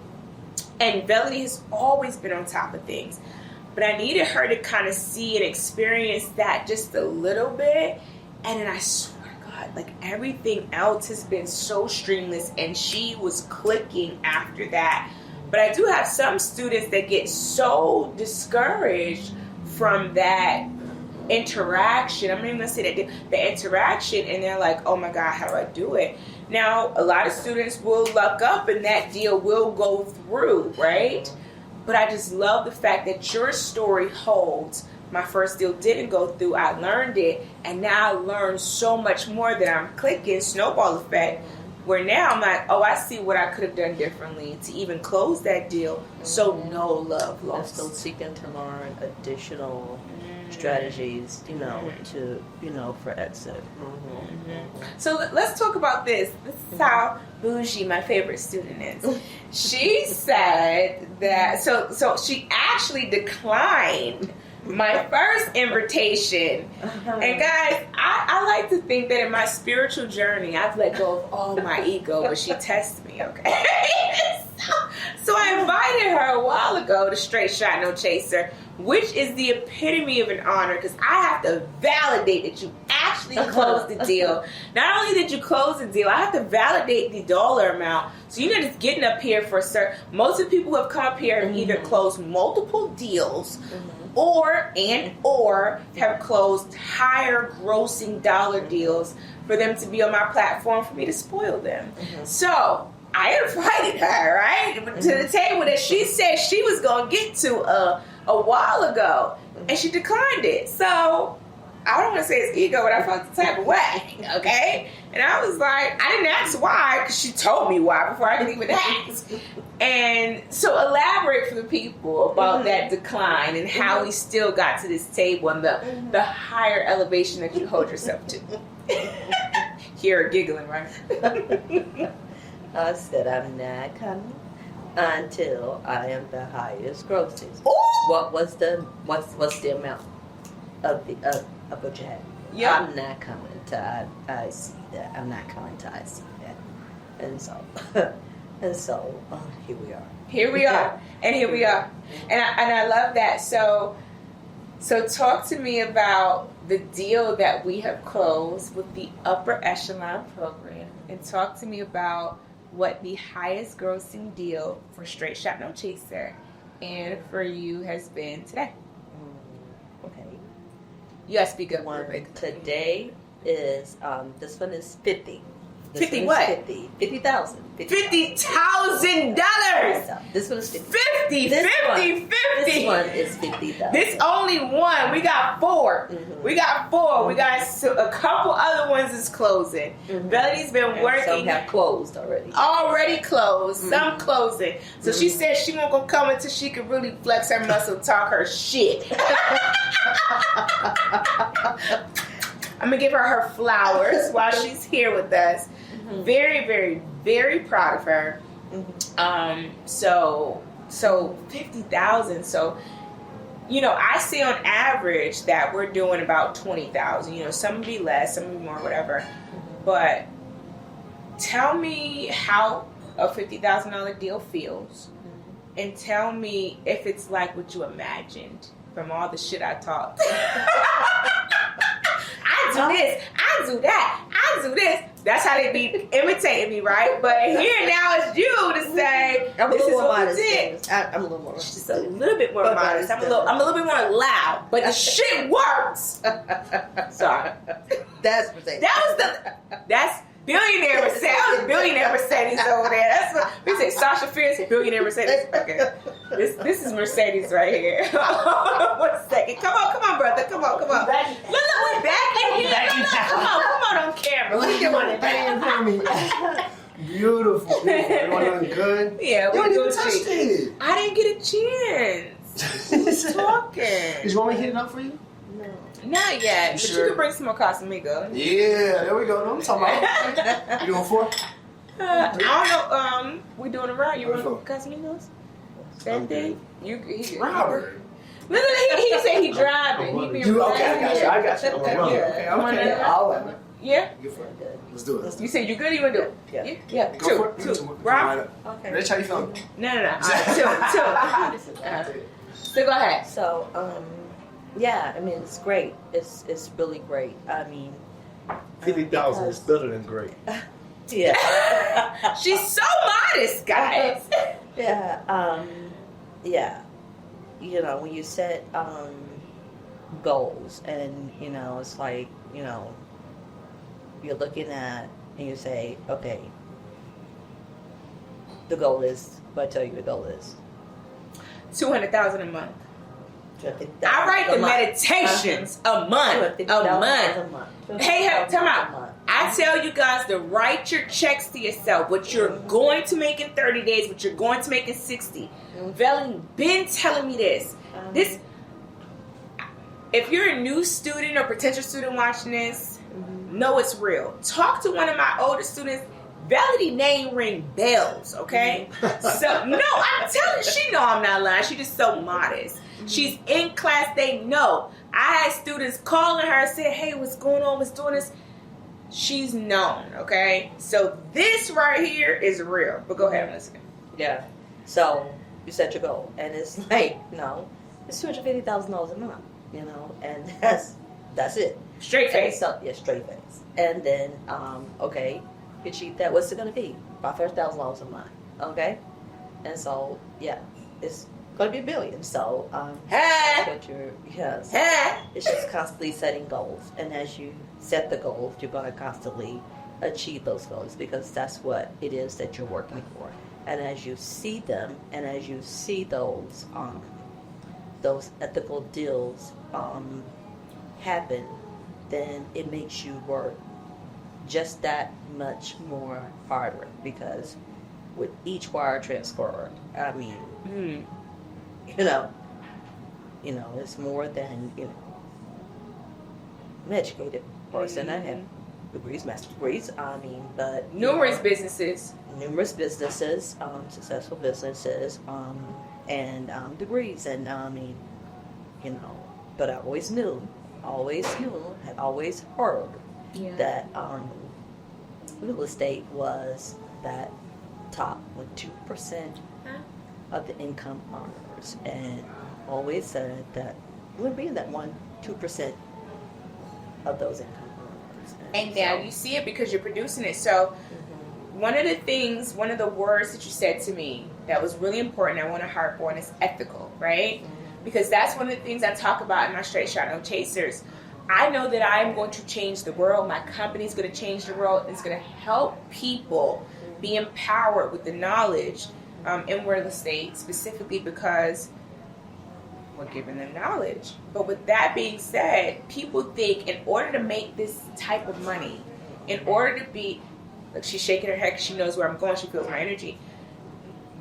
and Melody has always been on top of things, but I needed her to kind of see and experience that just a little bit. And then I swear to God, like everything else has been so streamless, and she was clicking after that. But I do have some students that get so discouraged from that interaction. I'm not even going to say that, the interaction, and they're like, oh my God, how do I do it? Now, a lot of students will luck up and that deal will go through, right? But I just love the fact that your story holds. My first deal didn't go through. I learned it, and now I learned so much more that I'm clicking, snowball effect, where now I'm like, oh, I see what I could have done differently to even close that deal. So no love lost. Still seeking to learn additional strategies, for exit. So let's talk about this. This is how bougie my favorite student is. She said that, so she actually declined my first invitation. And guys, I like to think that in my spiritual journey, I've let go of all my ego, but she tests me, okay? So I invited her a while ago to Straight Shot No Chaser, which is the epitome of an honor, because I have to validate that you actually close the deal. Not only did you close the deal, I have to validate the dollar amount. So you're not just getting up here for certain. Most of the people who have come up here have either closed multiple deals or have closed higher grossing dollar deals for them to be on my platform for me to spoil them. So I invited her, right, to the table that she said she was going to get to a while ago, and she declined it. So I don't want to say it's ego, but I felt the type of way, okay? And I was like, I didn't ask why, because she told me why before I didn't even ask. And so elaborate for the people about that decline and how we still got to this table and the higher elevation that you hold yourself to. You're giggling, right? I said I'm not coming until I am the highest grossing. What's the amount of what you had? Yeah. I'm not coming to I see that. I'm not coming to I see that. And so here we are. Here we are. And here we are. And I love that. So talk to me about the deal that we have closed with the upper echelon program, and talk to me about what the highest grossing deal for Straight Shot No Chaser and for you has been today. Okay. You gotta speak up. One today is this one is 50. 50 what? 50,000. $50,000. This one is 50. 50. This 50. This one is 50,000. This only one. We got 4. We got 4. We got a couple other ones is closing. Melody's been working. Some have closed already. Already closed. Some closing. So she said she won't go come until she can really flex her muscle, talk her shit. I'm going to give her flowers while she's here with us. Very, very, very proud of her. So 50,000. So, I say on average that we're doing about 20,000. Some would be less, some would be more, whatever. But tell me how a $50,000 deal feels, and tell me if it's like what you imagined from all the shit I talked. I do this, I do that, I do this. That's how they be imitating me, right? But here now it's you to say, this is what we did. I'm a little more. Just a little bit more modest. I'm a little bit more loud, but the shit works. Sorry. That's Mercedes. That's Billionaire Mercedes. That was Billionaire Mercedes over there. That's what we say. Sasha Fierce, Billionaire Mercedes. Okay, this is Mercedes right here. 1 second. Come on, brother. Come on. Look, we're back in here. Come on on camera. Look at what Beautiful. Everyone doing good? Yeah, you we're didn't doing even touch it. I didn't get a chance. Who's talking? Did you want me to hit it up for you? Not yet, but sure? you can bring some more Casamigos. Yeah, there we go. No, I'm talking about. You doing 4? I don't know. We doing a ride. You want Casamigos? Same thing. Robert. Look, he said he driving. He be Okay, I got you. Okay, I'll let me. Yeah. Let's do it. You said you good? You want to do it? Yeah. Go for it. Two. Rob? Okay. Rich, how you feeling? No. All right, two. So go ahead. So, yeah, I mean, it's great. It's really great. I mean, 50,000 is better than great. Yeah. She's so modest, guys. Yeah. Yeah. When you set goals, and it's like you're looking at, and you say, okay, the goal is. What I tell you, the goal is $200,000 a month. I write the meditations a month. Hey, time out. I tell you guys to write your checks to yourself. What you're going to make in 30 days, what you're going to make in 60. Veli been telling me this. If you're a new student or potential student watching this, know it's real. Talk to one of my older students. Veli name ring bells, okay? So, no, I'm telling you, she know I'm not lying. She just so modest. She's in class, they know. I had students calling her, saying, hey, what's going on? What's doing this? She's known, okay? So this right here is real. But go ahead and listen. Yeah. So you set your goal, and it's like, it's $250,000 a month, and that's it. Straight face. So, yeah, straight face. And then, okay, you achieve that. What's it going to be? About $30,000 a month. Okay? And so, yeah, it's going to be $1 billion. So, that's what it's just constantly setting goals. And as you set the goals, you're going to constantly achieve those goals because that's what it is that you're working for. And as you see them, and as you see those ethical deals happen, then it makes you work just that much more harder because with each wire transfer, I mean, you know, it's more than, I'm an educated person. I have degrees, master's degrees. I mean, but numerous businesses, successful businesses, and degrees, and I mean, but I always knew, had always heard that real estate was that top 2% of the income earners, and always said that we're being that 2% of those income earners. And now you see it because you're producing it. So one of the words that you said to me that was really important, I want to harp on, is ethical, right? Because that's one of the things I talk about in my Straight Shot No Chasers. I know that I'm going to change the world. My company's going to change the world. It's going to help people be empowered with the knowledge in real estate, specifically because we're giving them knowledge. But with that being said, people think in order to make this type of money, in order to be, like, she's shaking her head because she knows where I'm going, she feels my energy.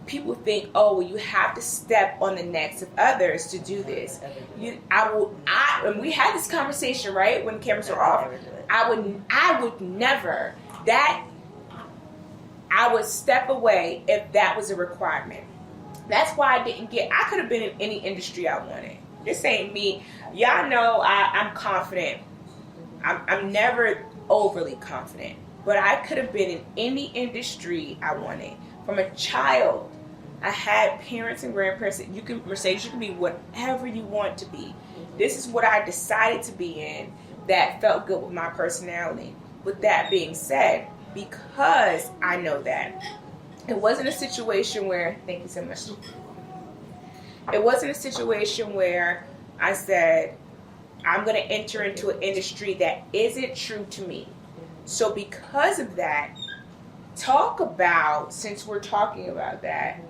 People think, oh, well, you have to step on the necks of others to do this. And we had this conversation, right, when cameras were off. I would never. I would step away if that was a requirement. That's why I could have been in any industry I wanted. This ain't me. Y'all know I'm confident. I'm never overly confident. But I could have been in any industry I wanted. From a child, I had parents and grandparents that Mercedes, you can be whatever you want to be. This is what I decided to be in that felt good with my personality. With that being said, because I know that, it wasn't a situation where, thank you so much. It wasn't a situation where I said, I'm going to enter into an industry that isn't true to me. So because of that, talk about, since we're talking about that,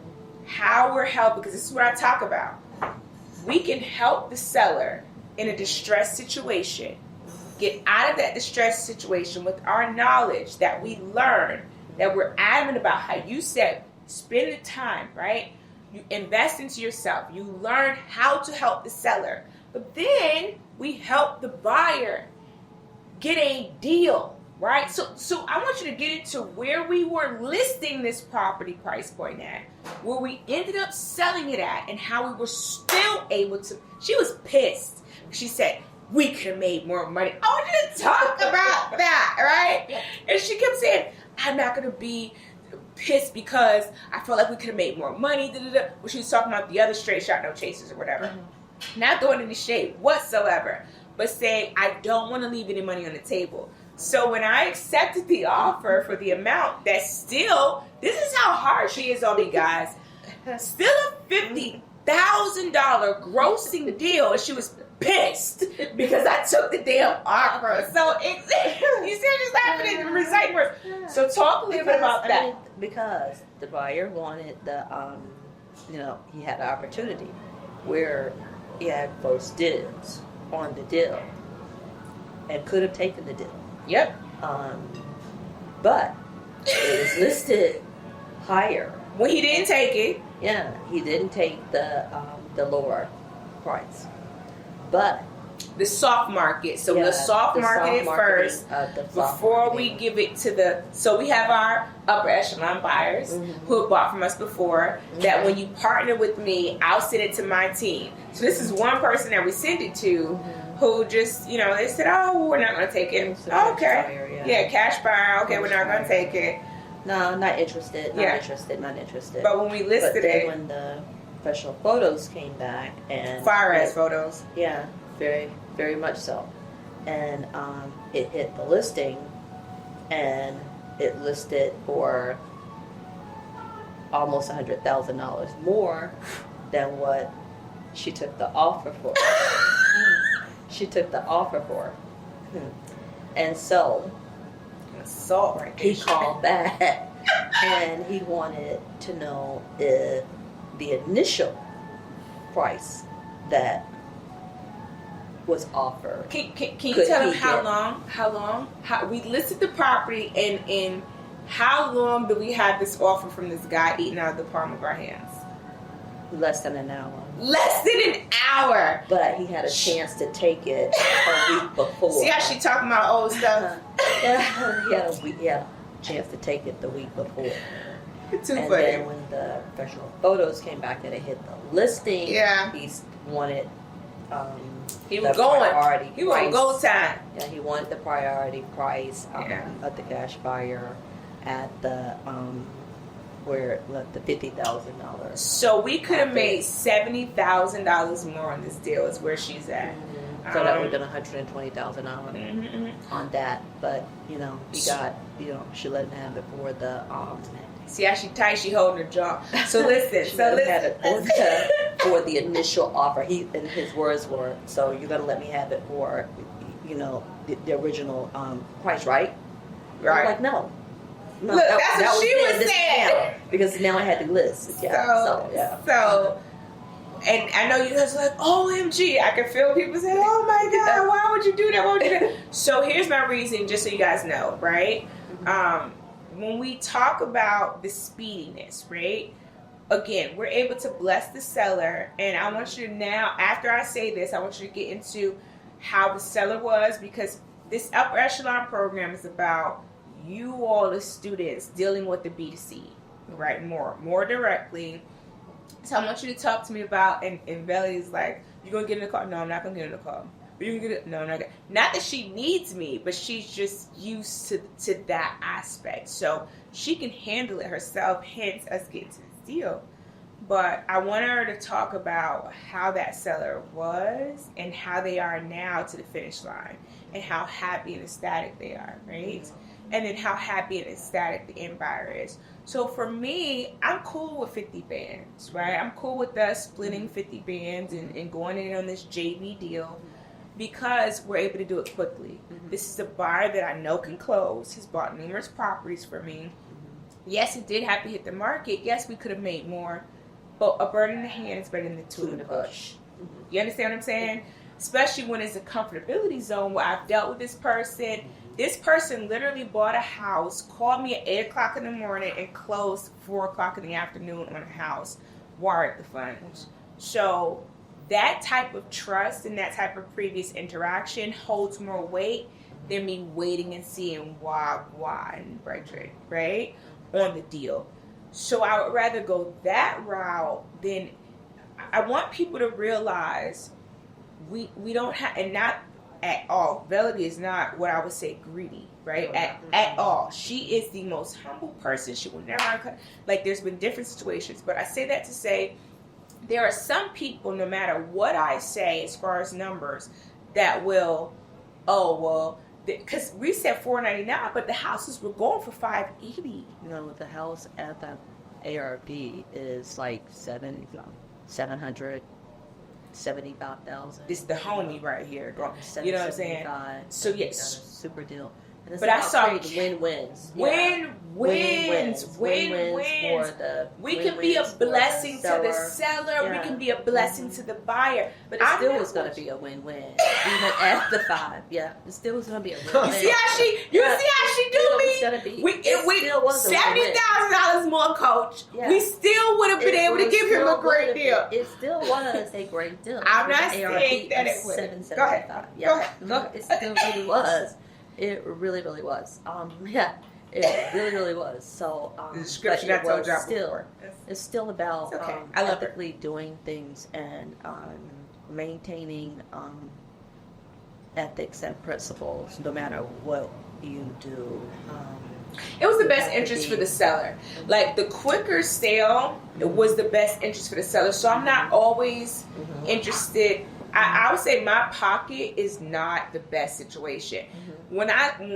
how we're helping, because this is what I talk about. We can help the seller in a distressed situation get out of that distressed situation with our knowledge that we learn, that we're adamant about. How you said, spend the time, right? You invest into yourself. You learn how to help the seller. But then we help the buyer get a deal, right? So I want you to get into where we were listing this property price point at, where we ended up selling it at, and how we were still able to. She was pissed. She said, we could have made more money. I want you to talk about that, right? And she kept saying, I'm not going to be pissed because I felt like we could have made more money. Well, she was talking about the other Straight Shot No Chasers or whatever. Not throwing any shade whatsoever, but saying I don't want to leave any money on the table. So when I accepted the offer for the amount that still, this is how hard she is on me, guys. Still a $50,000 grossing deal, and she was pissed because I took the damn offer. So you see, just laughing and reciting words. So talk a little bit about that. Because the buyer wanted the, he had an opportunity where he had first dibs on the deal and could have taken the deal. Yep. But it was listed higher. When he didn't take it. Yeah, he didn't take the lower price. But the soft market. So the soft market first before we give it to the. So we have our upper echelon buyers who have bought from us before. That when you partner with me, I'll send it to my team. So this is one person that we send it to who just, they said, oh, we're not going to take it. Okay. Yeah, cash buyer. Okay, we're not going to take it. No, not interested. Not interested. But when we listed it. When the professional photos came back and fire ass photos. Yeah, very, very much so. and it hit the listing, and it listed for almost $100,000 more than what she took the offer for. She took the offer for. And so assault right there. He called back and he wanted to know if the initial price that was offered. Can you tell him how long? How we listed the property, and how long do we have this offer from this guy eating out of the palm of our hands? Less than an hour. Less than an hour. But he had a chance to take it a week before. See how she talking about old stuff? He had a chance to take it the week before. Too and funny. then when the professional photos came back and it hit the listing, he wanted he was going. He was go time. Yeah, he wanted the priority price of the cash buyer at the where it left the $50,000. So we could have made $70,000 more on this deal. Is where she's at. So that would have been $120,000 on that. But he got she let him have it for the. See how she tight? She holding her jaw. So listen. For the initial offer, and his words were, "So you're gonna let me have it for, the original price, right?" Right. I'm like, no. Look, that's what she was saying. Because now I had to list. So, and I know you guys are like, OMG. I can feel people saying, oh my God, why would you do that? Why would you do that? So here's my reason, just so you guys know, right? When we talk about the speediness, right? Again, we're able to bless the seller. And I want you to now, after I say this, I want you to get into how the seller was, because this upper echelon program is about you all as students dealing with the B2C, right? More directly. So I want you to talk to me about, and Belly's like, you gonna get in the car? No, I'm not gonna get in the car. But you can get it? No, I'm not gonna. Not that she needs me, but she's just used to that aspect. So she can handle it herself, hence us getting to this deal. But I want her to talk about how that seller was and how they are now to the finish line, and how happy and ecstatic they are, right? And then how happy and ecstatic the end buyer is. So for me, I'm cool with 50 bands, right? I'm cool with us splitting 50 bands and going in on this JV deal, because we're able to do it quickly. This is a buyer that I know can close. He's bought numerous properties for me. Yes, it did have to hit the market. Yes, we could have made more. But a bird in the hand is better than the two in the bush. You understand what I'm saying? Especially when it's a comfortability zone where I've dealt with this person. This person literally bought a house, called me at 8 o'clock in the morning, and closed 4 o'clock in the afternoon on a house, wired the funds. So that type of trust and that type of previous interaction holds more weight than me waiting and seeing why and right, on the deal. So I would rather go that route than, I want people to realize we don't have, and not at all. Velody is not what I would say greedy, right? At all. She is the most humble person. She will never, like, there's been different situations, but I say that to say there are some people, no matter what I say as far as numbers, that will, because we said $499, but the houses were going for $580. The house at the ARB is like $775,000. This is the homie right here. You know what I'm saying? So yes, super deal. But I saw win-wins. Win-wins for the. We can be a blessing to the seller. We can be a blessing to the buyer. But it still was going to be a win-win, even at the 5. Yeah, it still was going to be a win-win. You see how she do me? We $70,000 more, coach. Yeah. We still would have been able to give him a great deal. It still was a great deal. I'm not saying that it was. $775. Go ahead. It still really was. It really, really was. It really was. So the description I told y'all before. It's still about ethically doing things and maintaining ethics and principles, no matter what you do. It was the best interest for the seller. Like, the quicker sale was the best interest for the seller. So I'm not always interested. I would say my pocket is not the best situation. When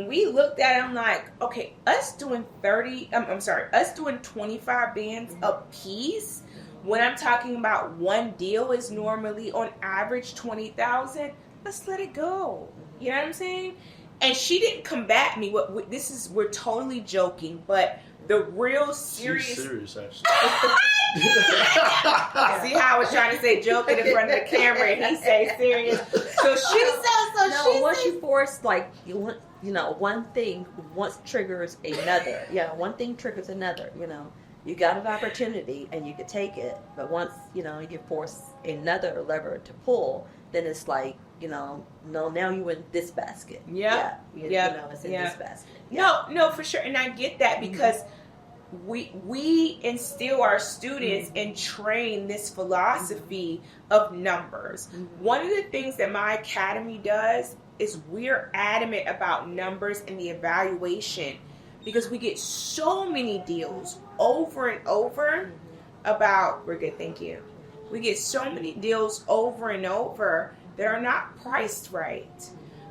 we looked at it, I'm like, okay, us doing 25 bands a piece, when I'm talking about one deal is normally on average 20,000, let's let it go. You know what I'm saying? And she didn't combat me. We're totally joking, but the real serious. She's serious, actually. See how I was trying to say joking in front of the camera, and he say serious. So she said. Once you force, like, one thing once triggers another. Yeah, one thing triggers another. You got an opportunity and you could take it, but once you force another lever to pull, then it's like, no, now you in this basket. Yeah. It's in this basket. No, for sure, and I get that because we instill our students and train this philosophy of numbers. One of the things that my academy does is we're adamant about numbers and the evaluation, because we get so many deals over and over about, we're good, thank you. We get so many deals over and over that are not priced right.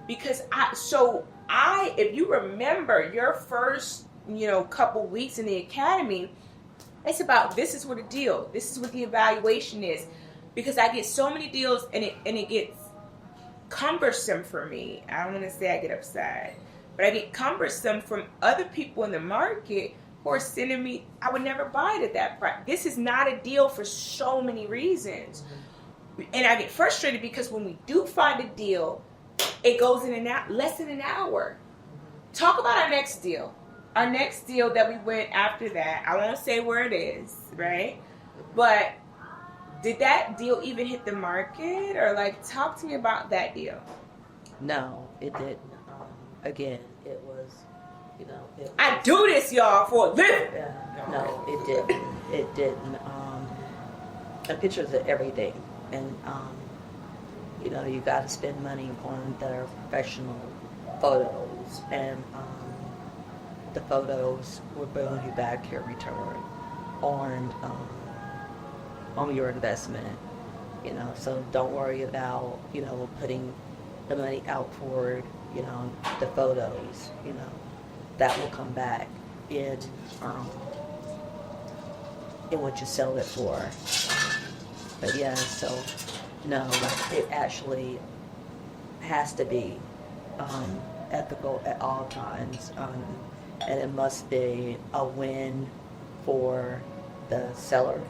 Because if you remember your first, couple weeks in the academy, it's about, this is what the deal, this is what the evaluation is. Because I get so many deals and it gets cumbersome for me. I don't want to say I get upset, but I get cumbersome from other people in the market who are sending me, I would never buy it at that price. This is not a deal for so many reasons. And I get frustrated because when we do find a deal, it goes in less than an hour. Talk about our next deal. Our next deal that we went after that, I won't say where it is, right? But did that deal even hit the market? Or talk to me about that deal. No, it didn't. Again, it was, I do this, y'all, for a living. No, it didn't. It didn't. And pictures of everything. And, you got to spend money on their professional photos. And the photos will bring you back your return on your investment. So don't worry about, putting the money out for, the photos, that will come back in what you sell it for. But yeah, so no, it actually has to be ethical at all times, and it must be a win for the seller.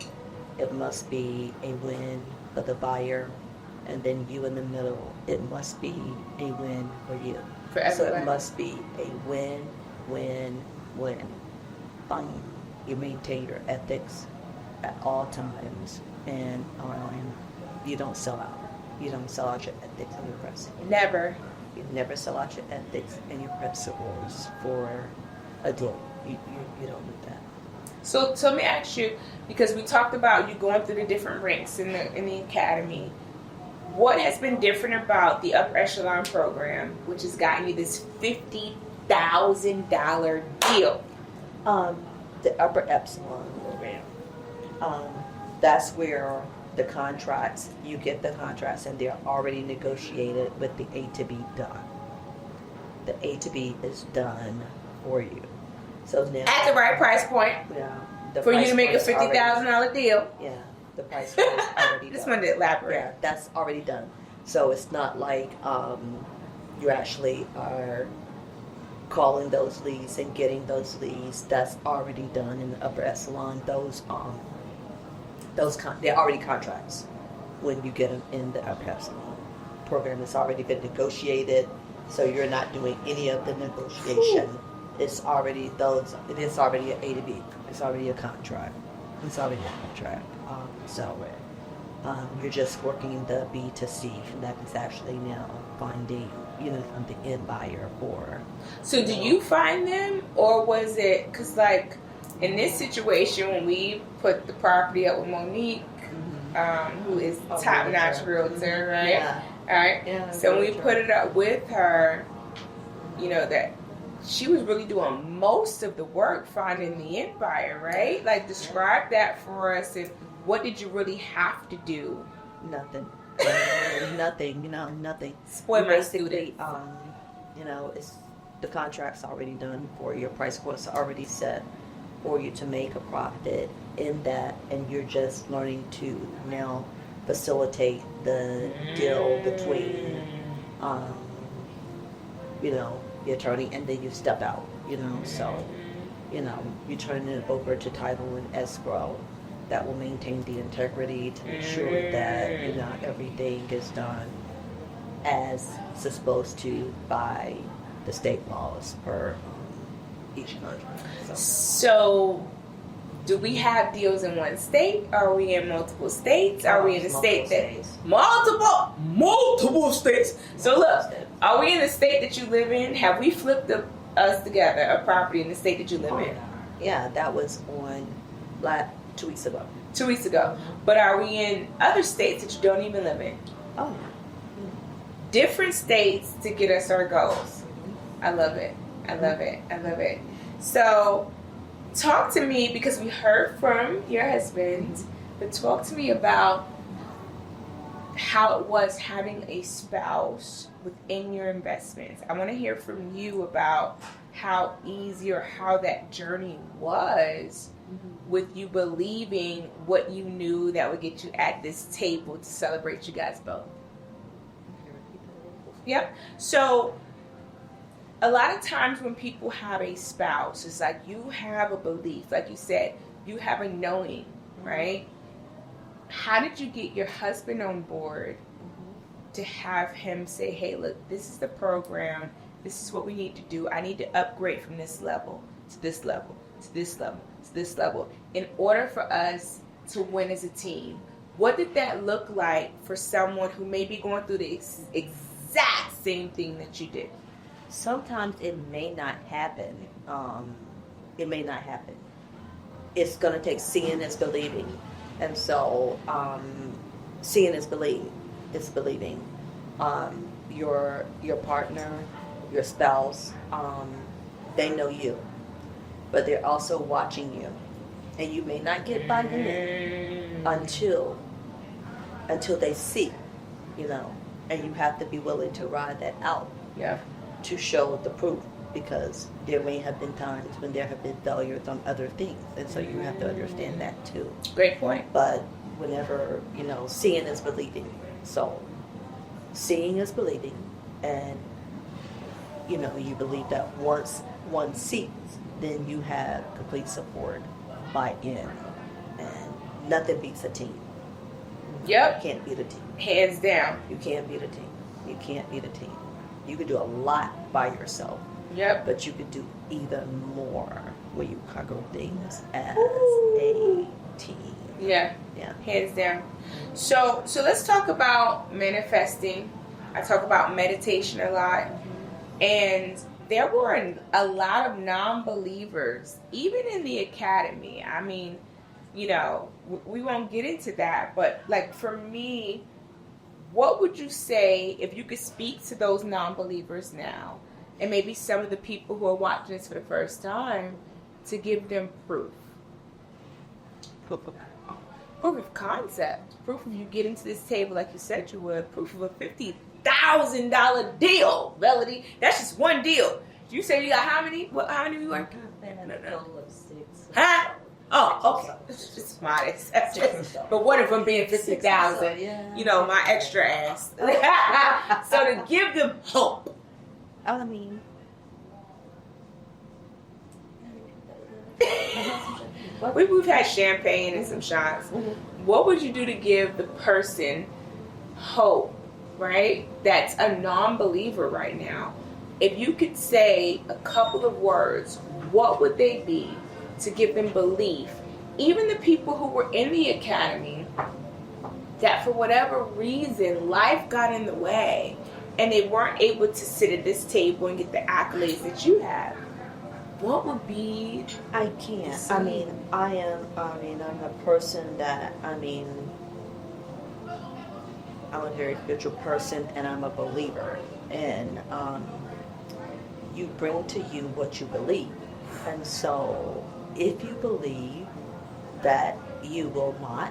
It must be a win for the buyer, and then you in the middle. It must be a win for you. For everyone. So it must be a win, win, win. You maintain your ethics at all times, and you don't sell out. You don't sell out your ethics and your principles. Never. You never sell out your ethics and your principles for a deal. You don't do that. So let me ask you, because we talked about you going through the different ranks in the academy. What has been different about the upper echelon program, which has gotten you this $50,000 deal? The upper epsilon program. That's where the contracts, you get the contracts and they're already negotiated with the A to B done. The A to B is done for you. So now at the right price point. Yeah. For you to make a $50,000 deal. Yeah. The price point is already done. Just wanted to elaborate. Yeah, that's already done. So it's not like you actually are calling those leads and getting those leads. That's already done in the upper echelon. They're already contracts when you get them in the upper echelon program. It's already been negotiated, so you're not doing any of the negotiation. It's already an A to B. It's already a contract. You're just working the B to C, and that is actually now finding, the end buyer for. So do you find them, or was it, because in this situation, when we put the property up with Monique, who is top-notch realtor, right? Yeah. All right. Yeah, so when we put it up with her, that she was really doing most of the work finding the end buyer, right? Describe that for us. What did you really have to do? Nothing. Nothing, nothing. Spoil my student. It's the contract's already done for you. Your price was already set for you to make a profit in that, and you're just learning to now facilitate the deal between, the attorney, and then you step out, so, you turn it over to title and escrow. That will maintain the integrity to make sure that, everything is done as supposed to by the state laws per each country. So, do we have deals in one state? Are we in multiple states? Are we in a state that multiple states? So look, are we in the state that you live in? Have we flipped us together a property in the state that you live in? Yeah, that was on 2 weeks ago. 2 weeks ago. But are we in other states that you don't even live in? Oh, different states to get us our goals. I love it. I love it. I love it. So, talk to me, because we heard from your husband, but talk to me about how it was having a spouse within your investments. I want to hear from you about how easy or how that journey was with you believing what you knew that would get you at this table to celebrate you guys both. Yep. So a lot of times when people have a spouse, it's like you have a belief, like you said, you have a knowing, right? How did you get your husband on board to have him say, hey, look, this is the program. This is what we need to do. I need to upgrade from this level to this level to this level to this level in order for us to win as a team. What did that look like for someone who may be going through the exact same thing that you did? Sometimes it may not happen. It's going to take seeing is believing. And so seeing is believing. It's believing. Your partner, your spouse, they know you, but they're also watching you. And you may not get by in until they see, and you have to be willing to ride that out. Yeah. To show the proof, because there may have been times when there have been failures on other things, and so you have to understand that too. Great point. But whenever, seeing is believing. So seeing is believing, and you believe that once one sees, then you have complete support, buy-in, and nothing beats a team. Yep. You can't beat a team. Hands down. You can't beat a team. You can't beat a team. You can do a lot by yourself. Yep. But you can do even more when you conquer things as a team. Yeah. Yeah. Hands down. So let's talk about manifesting. I talk about meditation a lot. And there were a lot of non-believers, even in the academy. I mean, we won't get into that. But like for me, what would you say if you could speak to those non-believers now, and maybe some of the people who are watching this for the first time, to give them proof? Proof of concept. Proof of you getting to this table like you said you would. Proof of a $50,000 deal, Melody. That's just one deal. You say you got how many? How many you work? No. Huh? Oh, okay. It's just modest. But what if I'm being 50,000? My extra ass. So to give them hope. I mean, we've had champagne and some shots. What would you do to give the person hope, right? That's a non-believer right now. If you could say a couple of words, what would they be to give them belief? Even the people who were in the academy, that for whatever reason, life got in the way and they weren't able to sit at this table and get the accolades that you have. What would be? I can't. I'm a person that, I'm a very spiritual person, and I'm a believer. And you bring to you what you believe. And so if you believe that you will not,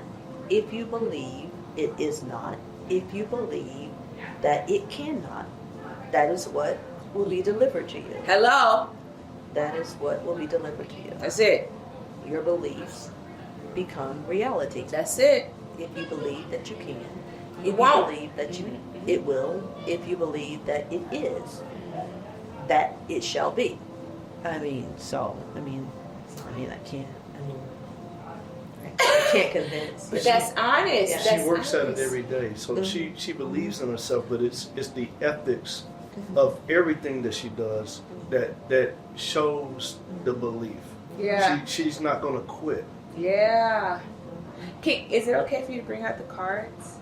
if you believe it is not, if you believe that it cannot, that is what will be delivered to you. Hello? That is what will be delivered to you. That's it. Your beliefs become reality. That's it. If you believe that you can, You if won't. you believe that it will, if you believe that it is, that it shall be. I can't convince. But that's honest. Yeah. She That's works at it honest. every day, so she believes in herself. But it's the ethics of everything that she does that shows the belief. Yeah. She's not gonna quit. Yeah. Is it okay for you to bring out the cards?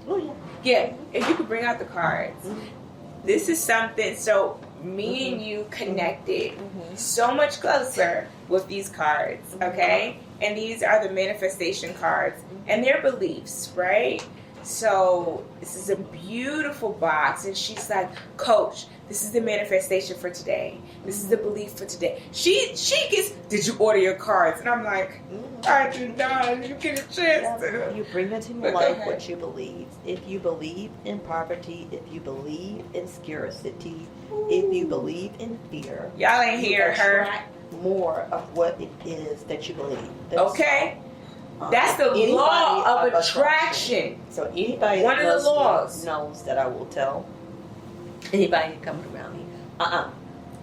Oh yeah. Yeah, if you could bring out the cards. This is something, so me and you connected so much closer with these cards, okay? And these are the manifestation cards and their beliefs, right? So this is a beautiful box, and she's like, Coach, this is the manifestation for today. This is the belief for today. She gets, did you order your cards? And I'm like, I did not. You get a chance to. You bring into But go life ahead. what you believe. If you believe in poverty, if you believe in scarcity, if you believe in fear, Y'all ain't hear you her. attract more of what it is that you believe. Okay? That's the Anybody law of attraction. So anybody One that of the knows laws. me knows that I will tell anybody coming around me,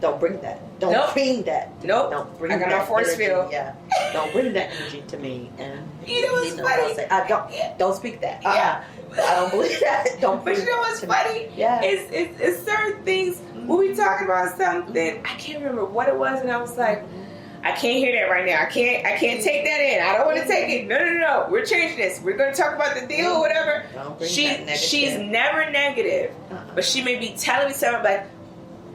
don't bring that. Don't Nope. bring that. Nope. Don't bring I got that my force energy. field. Yeah. Don't bring that energy to me. And You know what's I'll funny? say, don't speak that. Yeah. I don't believe that. Don't But bring you know that what's to me. funny? Yeah. It's certain things. When we talking about something, I can't remember what it was, and I was like, I can't hear that right now. I can't take that in. I don't want to take it. No. We're changing this. We're going to talk about the deal or whatever. Don't bring that negative. She's never negative, but she may be telling me something like,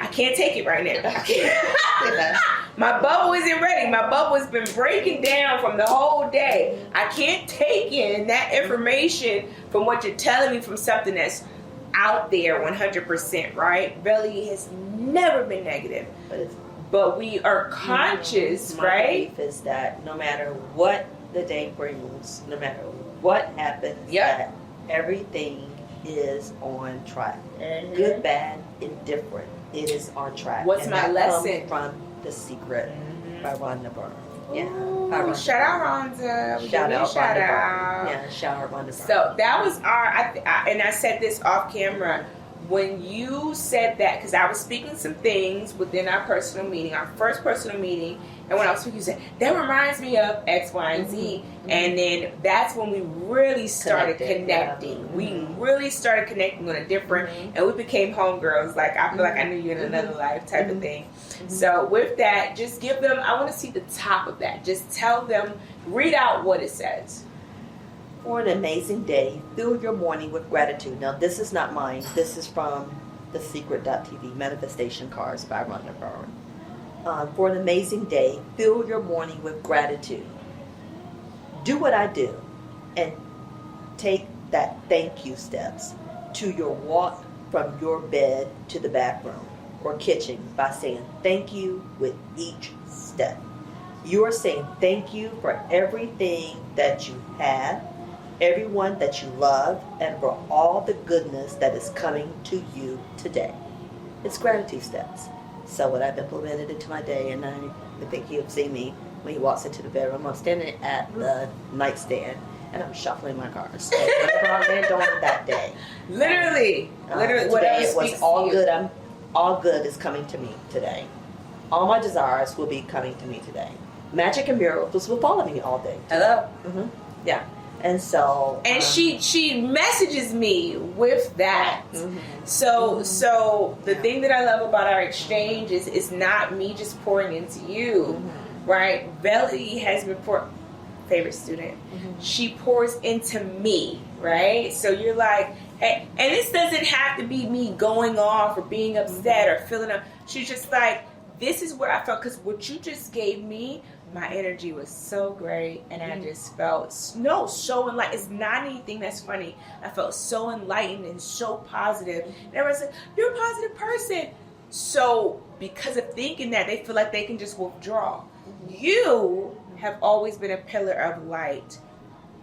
I can't take it right now. I can't. My bubble isn't ready. My bubble has been breaking down from the whole day. I can't take in that information from what you're telling me from something that's out there 100%, right? Belly has never been negative. But we are conscious, My right? belief is that no matter what the day brings, no matter what happens, that everything is on track. Good, bad, indifferent. It is on track. What's and my that lesson? comes from The Secret by Rhonda Byrne. Yeah. Ooh, By Rhonda shout out Byrne. Rhonda. We Shout give you a out shout Rhonda out. Byrne. Yeah, shout out Rhonda Byrne. So that was and I said this off camera. When you said that, because I was speaking some things within our personal meeting, our first personal meeting, and when I was speaking, you said, that reminds me of X, Y, and Z. And then that's when we really started connecting. Yeah. We really started connecting on a different, and we became homegirls. Like, I feel like I knew you in another life type of thing. So with that, just give them, I want to see the top of that. Just tell them, read out what it says. For an amazing day, fill your morning with gratitude. Now, this is not mine. This is from The Secret.tv, Manifestation Cards by Rhonda Byrne. For an amazing day, fill your morning with gratitude. Do what I do and take that thank you steps to your walk from your bed to the bathroom or kitchen by saying thank you with each step. You are saying thank you for everything that you have, everyone that you love, and for all the goodness that is coming to you today. It's gratitude steps. So what I've implemented into my day, and I think you've seen me when he walks into the bedroom, I'm standing at the nightstand and I'm shuffling my cards. So whatever I landed on that day. Literally, Today whatever it was speaks all to you. good. All good is coming to me today. All my desires will be coming to me today. Magic and miracles will follow me all day. Hello. Yeah. And so, And she messages me with that. So the thing that I love about our exchange is it's not me just pouring into you, right? Belly has been favorite student. She pours into me, right? So you're like, hey, and this doesn't have to be me going off or being upset or feeling up. She's just like, this is where I felt, because what you just gave me, my energy was so great, and I just felt so enlightened. It's not anything that's funny. I felt so enlightened and so positive. And everyone's like, you're a positive person. So because of thinking that, they feel like they can just withdraw. You have always been a pillar of light,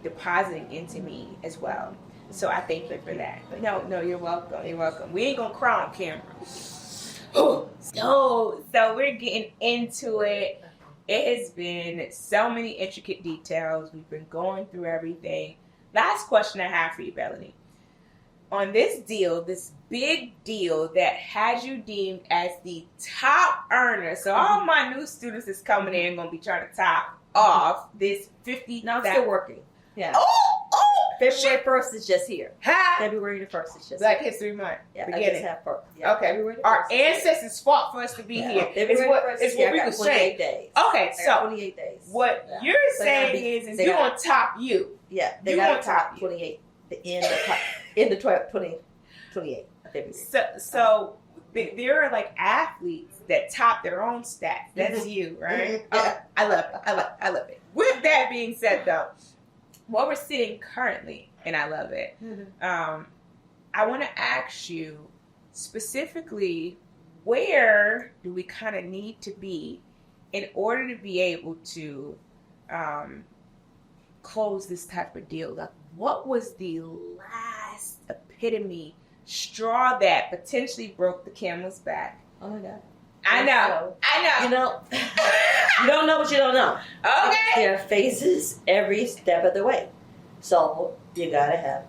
depositing into me as well. So I thank you for that. No, you're welcome. You're welcome. We ain't gonna cry on camera. So we're getting into it. It has been so many intricate details. We've been going through everything. Last question I have for you, Bellany. On this deal, this big deal that had you deemed as the top earner. So all my new students is coming in going to be trying to top off this 50. No, I'm still working. Yeah. February 1st is just here. February the 1st is just Black History Month. Yeah, beginning. I just have first. Yeah, okay. Our ancestors fought for us to be here. It's what we can say. Days. Okay, so 28 days. What you're saying is you're going to top you. Yeah, they got to top 28. The end of 28. So there are like athletes that top their own stats. That's you, right? I love it. With that being said, though, what we're sitting currently, and I love it, I want to ask you specifically, where do we kind of need to be in order to be able to close this type of deal? Like, what was the last epitome straw that potentially broke the camel's back? Oh my God. I know. You know, you don't know what you don't know. Okay. There are phases every step of the way. So you gotta have,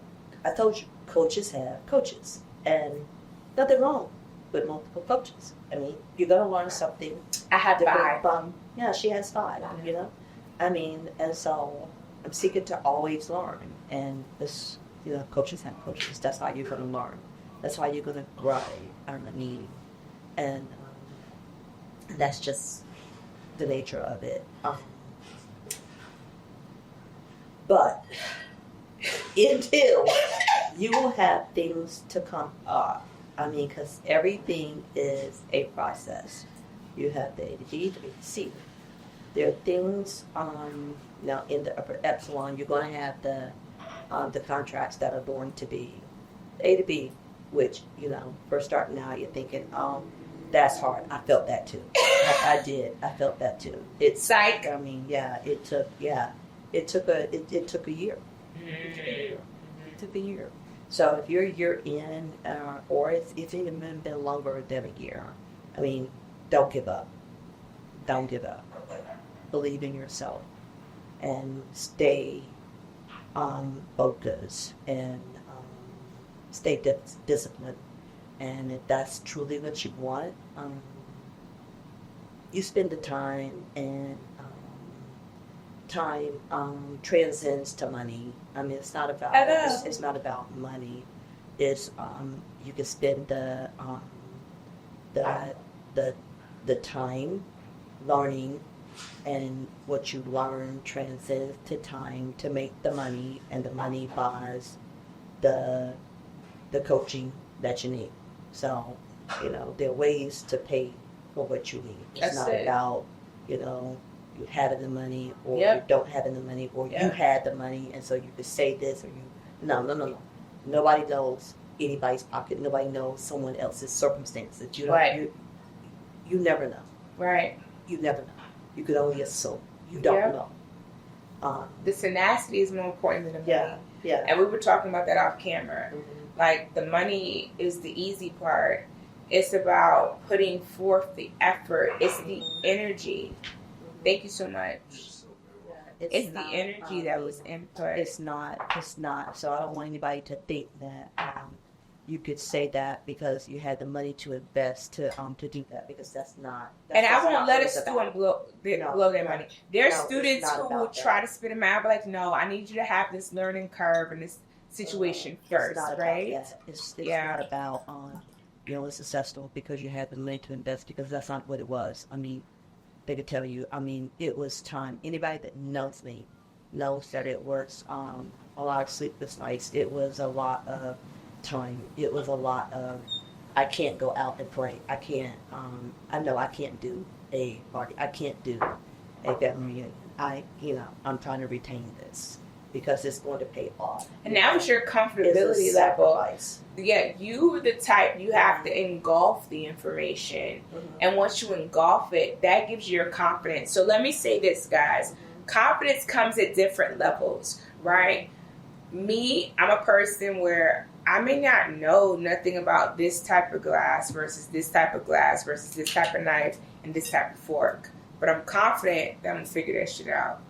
I told you, coaches have coaches. And nothing wrong with multiple coaches. I mean, you're gonna learn something. I had 5. Yeah, she has 5, you know? I mean, and so I'm seeking to always learn. And this, you know, coaches have coaches. That's how you're gonna learn. That's how you're gonna grow underneath. And that's just the nature of it. But until you will have things to come up, I mean, because everything is a process. You have the A to B, to B to C. There are things, now in the upper epsilon, you're going to have the contracts that are going to be A to B, which, you know, first starting out, you're thinking, that's hard. I felt that too. I did. I felt that too. It's psych. I mean, yeah, it took a year. It took a year. So if you're a year in, or it's even been longer than a year, I mean, don't give up. Don't give up. Believe in yourself and stay focused and stay disciplined. And if that's truly what you want, you spend the time, and time transcends to money. I mean, it's not about it's not about money. It's you can spend the time learning, and what you learn transcends to time to make the money, and the money buys the coaching that you need. So, you know, there are ways to pay for what you need. It's not about, you know, you having the money or you don't having the money, or you had the money and so you could say this, or you. No. Nobody knows anybody's pocket. Nobody knows someone else's circumstances. You don't. You never know. Right. You never know. You could only assume. You don't know. The tenacity is more important than the money. Yeah. And we were talking about that off camera. Mm-hmm. Like, the money is the easy part. It's about putting forth the effort. It's the energy. Thank you so much. It's the energy that was input. It's not. So I don't want anybody to think that you could say that because you had the money to invest to do that, because that's not. And I won't let a student blow their money. There are students who will try to spit them out, but like, no, I need you to have this learning curve and this situation first, right? It's not about being successful because you had the money to invest, because that's not what it was. I mean, they could tell you. I mean, it was time. Anybody that knows me knows that it was a lot of sleepless nights. It was a lot of time. It was a lot of, I can't go out and pray. I can't. I know I can't do a party. I can't do a family reunion. I'm trying to retain this, because it's going to pay off. And now it's your comfortability level. Yeah, you the type, you have to engulf the information. Mm-hmm. And once you engulf it, that gives you your confidence. So let me say this, guys. Mm-hmm. Confidence comes at different levels, right? I'm a person where I may not know nothing about this type of glass versus this type of glass versus this type of knife and this type of fork. But I'm confident that I'm going to figure that shit out.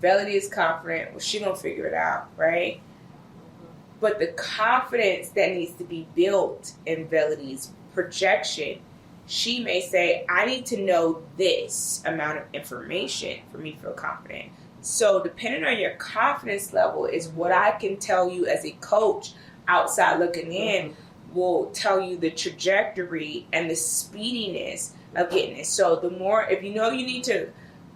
Velody is confident. Well, she going to figure it out, right? But the confidence that needs to be built in Velody's projection, she may say, I need to know this amount of information for me to feel confident. So depending on your confidence level is what I can tell you as a coach outside looking in will tell you the trajectory and the speediness of getting it. So the more, if you know you need to,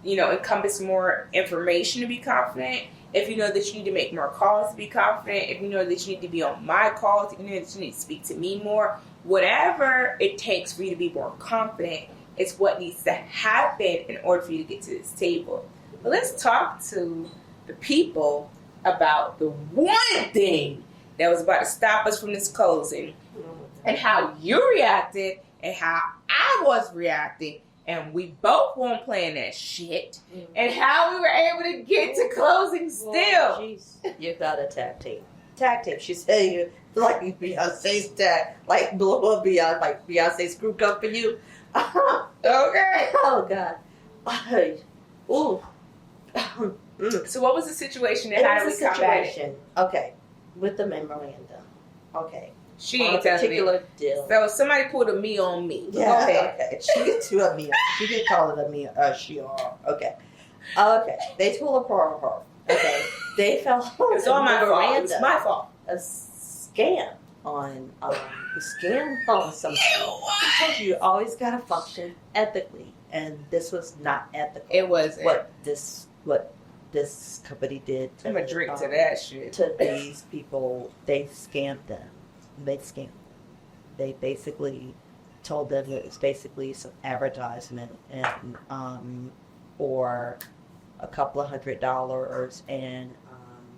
encompass more information to be confident, if you know that you need to make more calls to be confident, if you know that you need to be on my calls, if you know that you need to speak to me more, whatever it takes for you to be more confident is what needs to happen in order for you to get to this table. But let's talk to the people about the one thing that was about to stop us from this closing and how you reacted and how I was reacting. And we both weren't playing that shit. And how we were able to get to closing still. Well, you got a tag team. Tag team. She said you like Beyonce's tag, like blow up Beyonce, like Beyonce's screw up for you. Okay. Oh God. Ooh. So what was the situation and how did we come back? Okay. With the memorandum. Okay. She ain't telling me. Deal. So somebody pulled a me on me. Yeah. Okay. She did do a me. She did call it a me. Okay. Okay. They told her. Okay. They fell on it's all my fault. It's my fault. A scam on something. I told you always gotta function ethically, and this was not ethical. It wasn't. What this company did. I'm gonna drink to that shit. To these people, they scammed them. They basically told them it was basically some advertisement and or a couple of $100 and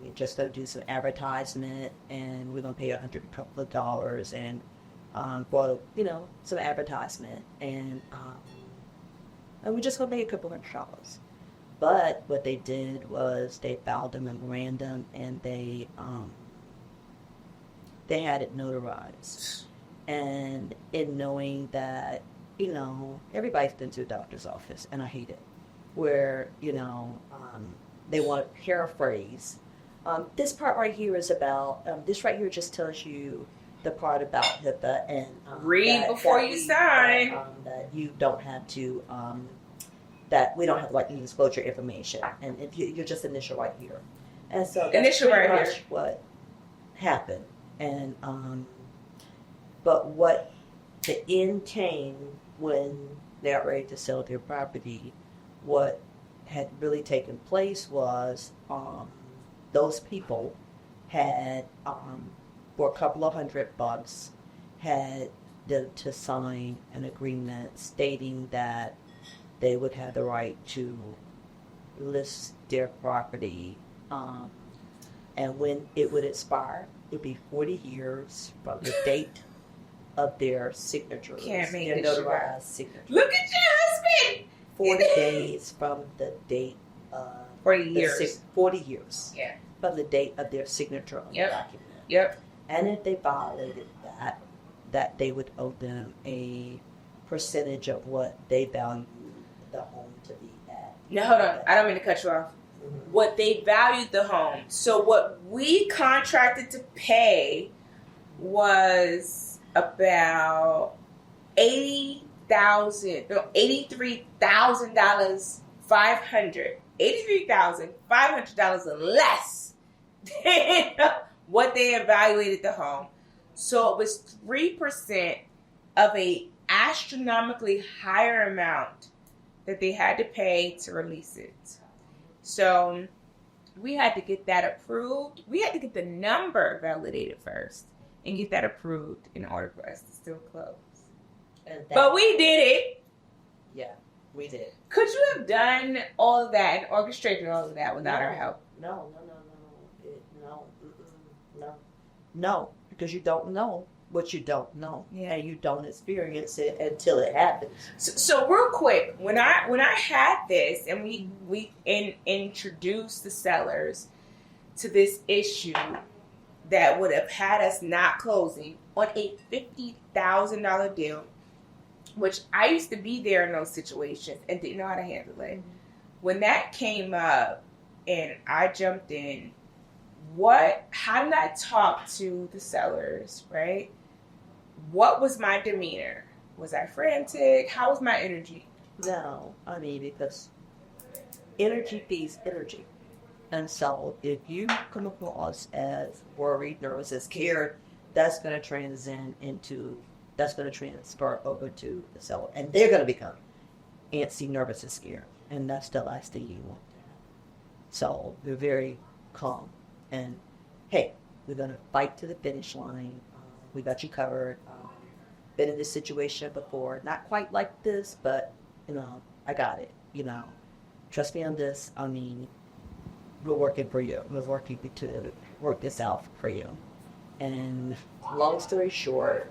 we're just gonna do some advertisement and we're gonna pay $100 and for some advertisement and we're just gonna make a couple $100. But what they did was they filed a memorandum and they had it notarized. And in knowing that, everybody's been to a doctor's office, and I hate it, where, they want to paraphrase. This part right here is about, this right here just tells you the part about HIPAA and... read before you sign. That you don't have to, that we don't have to like disclosure information. And if you're just initial right here. And so that's initial pretty right much here. What happened. And but what the end came when they got ready to sell their property, what had really taken place was those people had for a couple of $100 had them to sign an agreement stating that they would have the right to list their property and when it would expire, it would be 40 years from the date of their signature. Can't make their this notarized signature. Look at your husband! 40 days from the date of 40 years. 40 years. Yeah. From the date of their signature on the document. Yep. And if they violated that they would owe them a percentage of what they value the home to be at. Now hold on. I don't mean to cut you off. What they valued the home. So what we contracted to pay was about $83,500 less than what they evaluated the home. So it was 3% of a astronomically higher amount that they had to pay to release it. So we had to get that approved. We had to get the number validated first and get that approved in order for us to still close. But we did it. Yeah, we did. Could you have done all of that and orchestrated all of that without our help? No, because you don't know what you don't know. Yeah. And you don't experience it until it happens. So real quick, when I had this and we introduced the sellers, to this issue that would have had us not closing on a $50,000 deal, which I used to be there in those situations and didn't know how to handle it. Mm-hmm. When that came up and I jumped in, how did I talk to the sellers, right? What was my demeanor? Was I frantic? How was my energy? No, I mean, because energy feeds energy. And so if you come across as worried, nervous, and scared, that's going to transfer over to the seller. And they're going to become antsy, nervous, and scared. And that's the last thing you want. So they're very calm. And, hey, we're going to fight to the finish line. We got you covered. Been in this situation before. Not quite like this, but, I got it. Trust me on this. I mean, we're working for you. We're working to work this out for you. And long story short,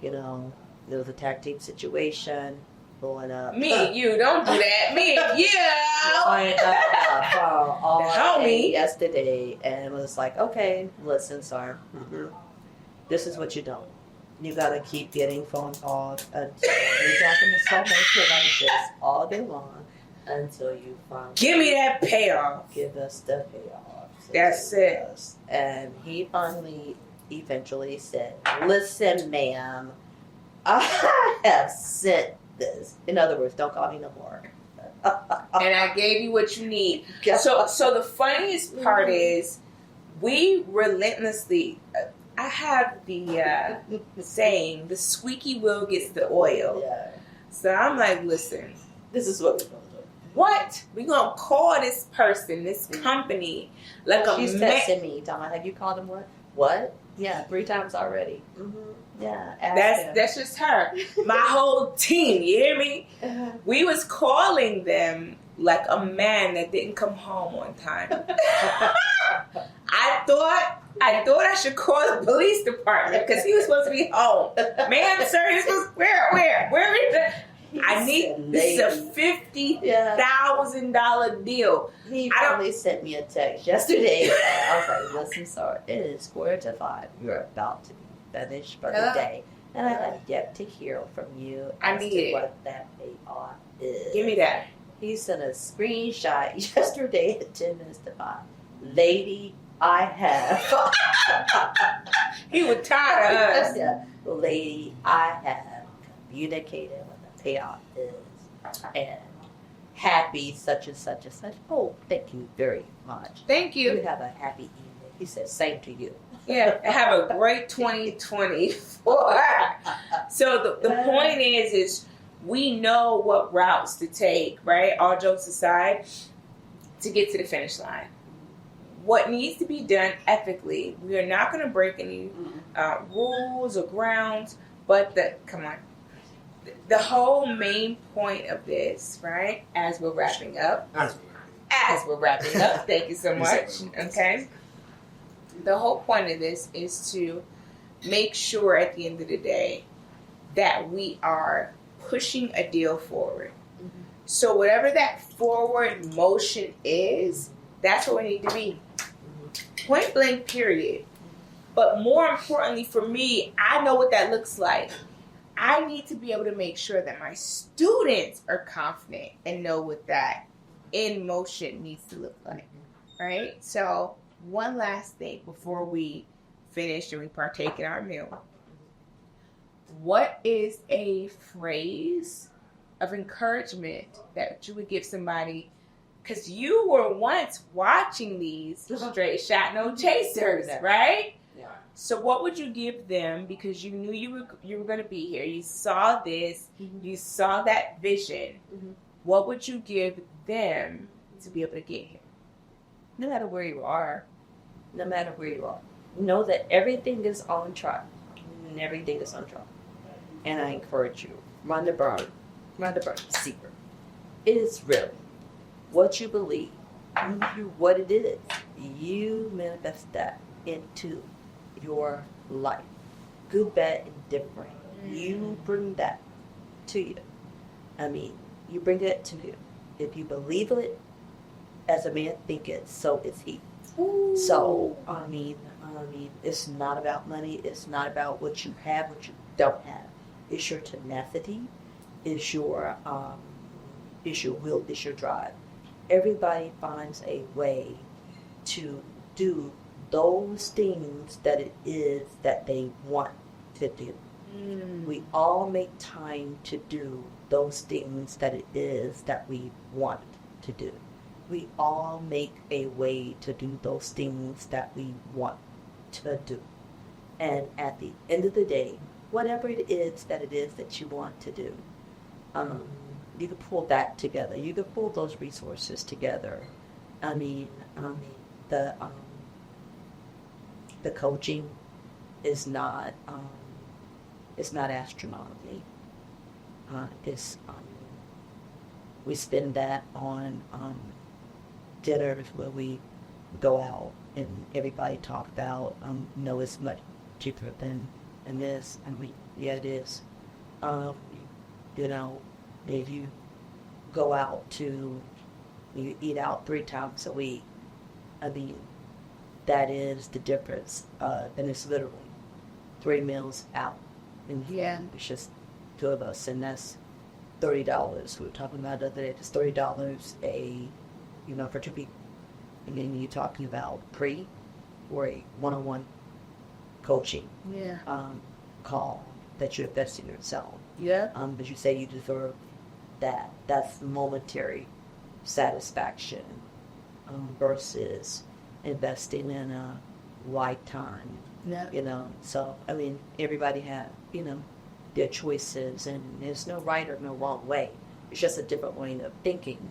there was a tag team situation blowing up. Me and you, don't do that. Me and you. All day yesterday, and it was like, okay, listen, sir. Mm-hmm. This is what you do. You gotta keep getting phone calls until you're talking to someone like this all day long until you finally give me that payoff. Give us the payoff. That's it. And he eventually said, "Listen, ma'am, I have sent this. In other words, don't call me no more." And I gave you what you need. So the funniest part is, we relentlessly. I have the saying, the squeaky wheel gets the oil. Yeah. So I'm like, listen, this is what we're going to do. What? We're going to call this person, this company, like She's texting me, Donna. Have you called him what? What? Yeah, 3 times already. Mm-hmm. Yeah. That's just her. My whole team, you hear me? We was calling them like a man that didn't come home on time. I thought I should call the police department because he was supposed to be home. Ma'am, sir, he was where is it? This is a $50,000 deal. He finally sent me a text yesterday. I was like, listen, sir, it is 4:45. You're about to be finished for the day. And I have yet to hear from you as to what that payoff is. Give me that. He sent a screenshot yesterday at 10 minutes to 5. Lady, I have. He was tired of us. Yeah. Lady, I have communicated what the payoff is. And happy such and such and such. Oh, thank you very much. Thank you. You have a happy evening. He said, same to you. Yeah, have a great 2024. So the point is we know what routes to take, right? All jokes aside, to get to the finish line. What needs to be done ethically, we are not going to break any rules or grounds, but the whole main point of this, right, as we're wrapping up, thank you so much, okay? The whole point of this is to make sure at the end of the day that we are pushing a deal forward. Mm-hmm. So whatever that forward motion is, that's what we need to be. Mm-hmm. Point blank, period. But more importantly for me, I know what that looks like. I need to be able to make sure that my students are confident and know what that in motion needs to look like. Right? So one last thing before we finish and we partake in our meal. What is a phrase of encouragement that you would give somebody? Because you were once watching these Straight Shot No Chasers, right? Yeah. So what would you give them? Because you knew you were going to be here. You saw this. Mm-hmm. You saw that vision. Mm-hmm. What would you give them to be able to get here? No matter where you are, know that everything is on track. And everything is on track. And I encourage you, run the burn secret. It is real. What you believe, what it is, you manifest that into your life. Good, bad, and different. You bring that to you. You bring it to you. If you believe it, as a man thinketh, so is he. Ooh. So, I mean, it's not about money. It's not about what you have, what you don't have. It's your tenacity. It's your will. It's your drive. Everybody finds a way to do those things that it is that they want to do. We all make time to do those things that it is that we want to do. We all make a way to do those things that we want to do. And at the end of the day, whatever it is that you want to do, you can pull that together. You can pull those resources together. I mean, the coaching is not astronomical. We spend that on dinners where we go out and everybody talk about it's much cheaper than this, and it is. If you go out you eat out 3 times a week, I mean, that is the difference. And it's literally 3 meals out. And it's just 2 of us, and that's $30. We were talking about the other day, it's $30 for 2 people. And then you're talking about pre or a one-on-one coaching call that you invest in yourself. Yeah. But you say you deserve that. That's momentary satisfaction versus investing in a lifetime. Yeah. So I mean, everybody have their choices, and there's no right or no wrong way. It's just a different way of thinking.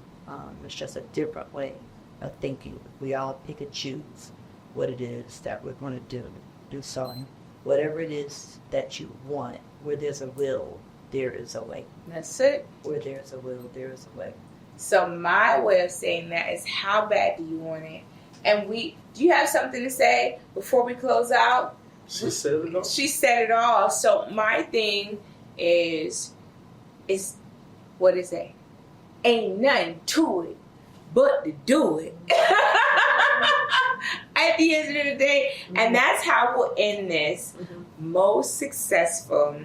It's just a different way of thinking. We all pick and choose what it is that we're going to do something. Whatever it is that you want, where there's a will, there is a way. That's it. Where there's a will, there is a way. So my way of saying that is, how bad do you want it? And do you have something to say before we close out? She said it all. She said it all. So my thing is what is that? Ain't nothing to it but to do it. At the end of the day, and that's how we'll end this most successful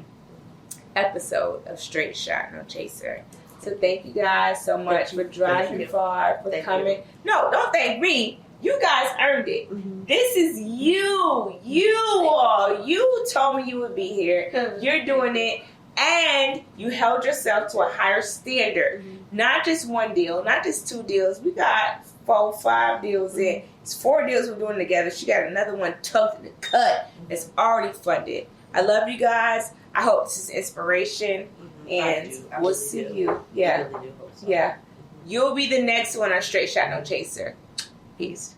episode of Straight Shot No Chaser. So thank you guys so much for driving far, for coming. No, don't thank me. You guys earned it. This is you. You all. You told me you would be here. You're doing it. And you held yourself to a higher standard. Not just 1 deal, not just 2 deals. We got 4, 5 deals in. It's 4 deals we're doing together. She got another one tucked in the cut that's already funded. I love you guys. I hope this is inspiration. And we'll see you. Yeah. Yeah. You'll be the next one on Straight Shot No Chaser. Peace.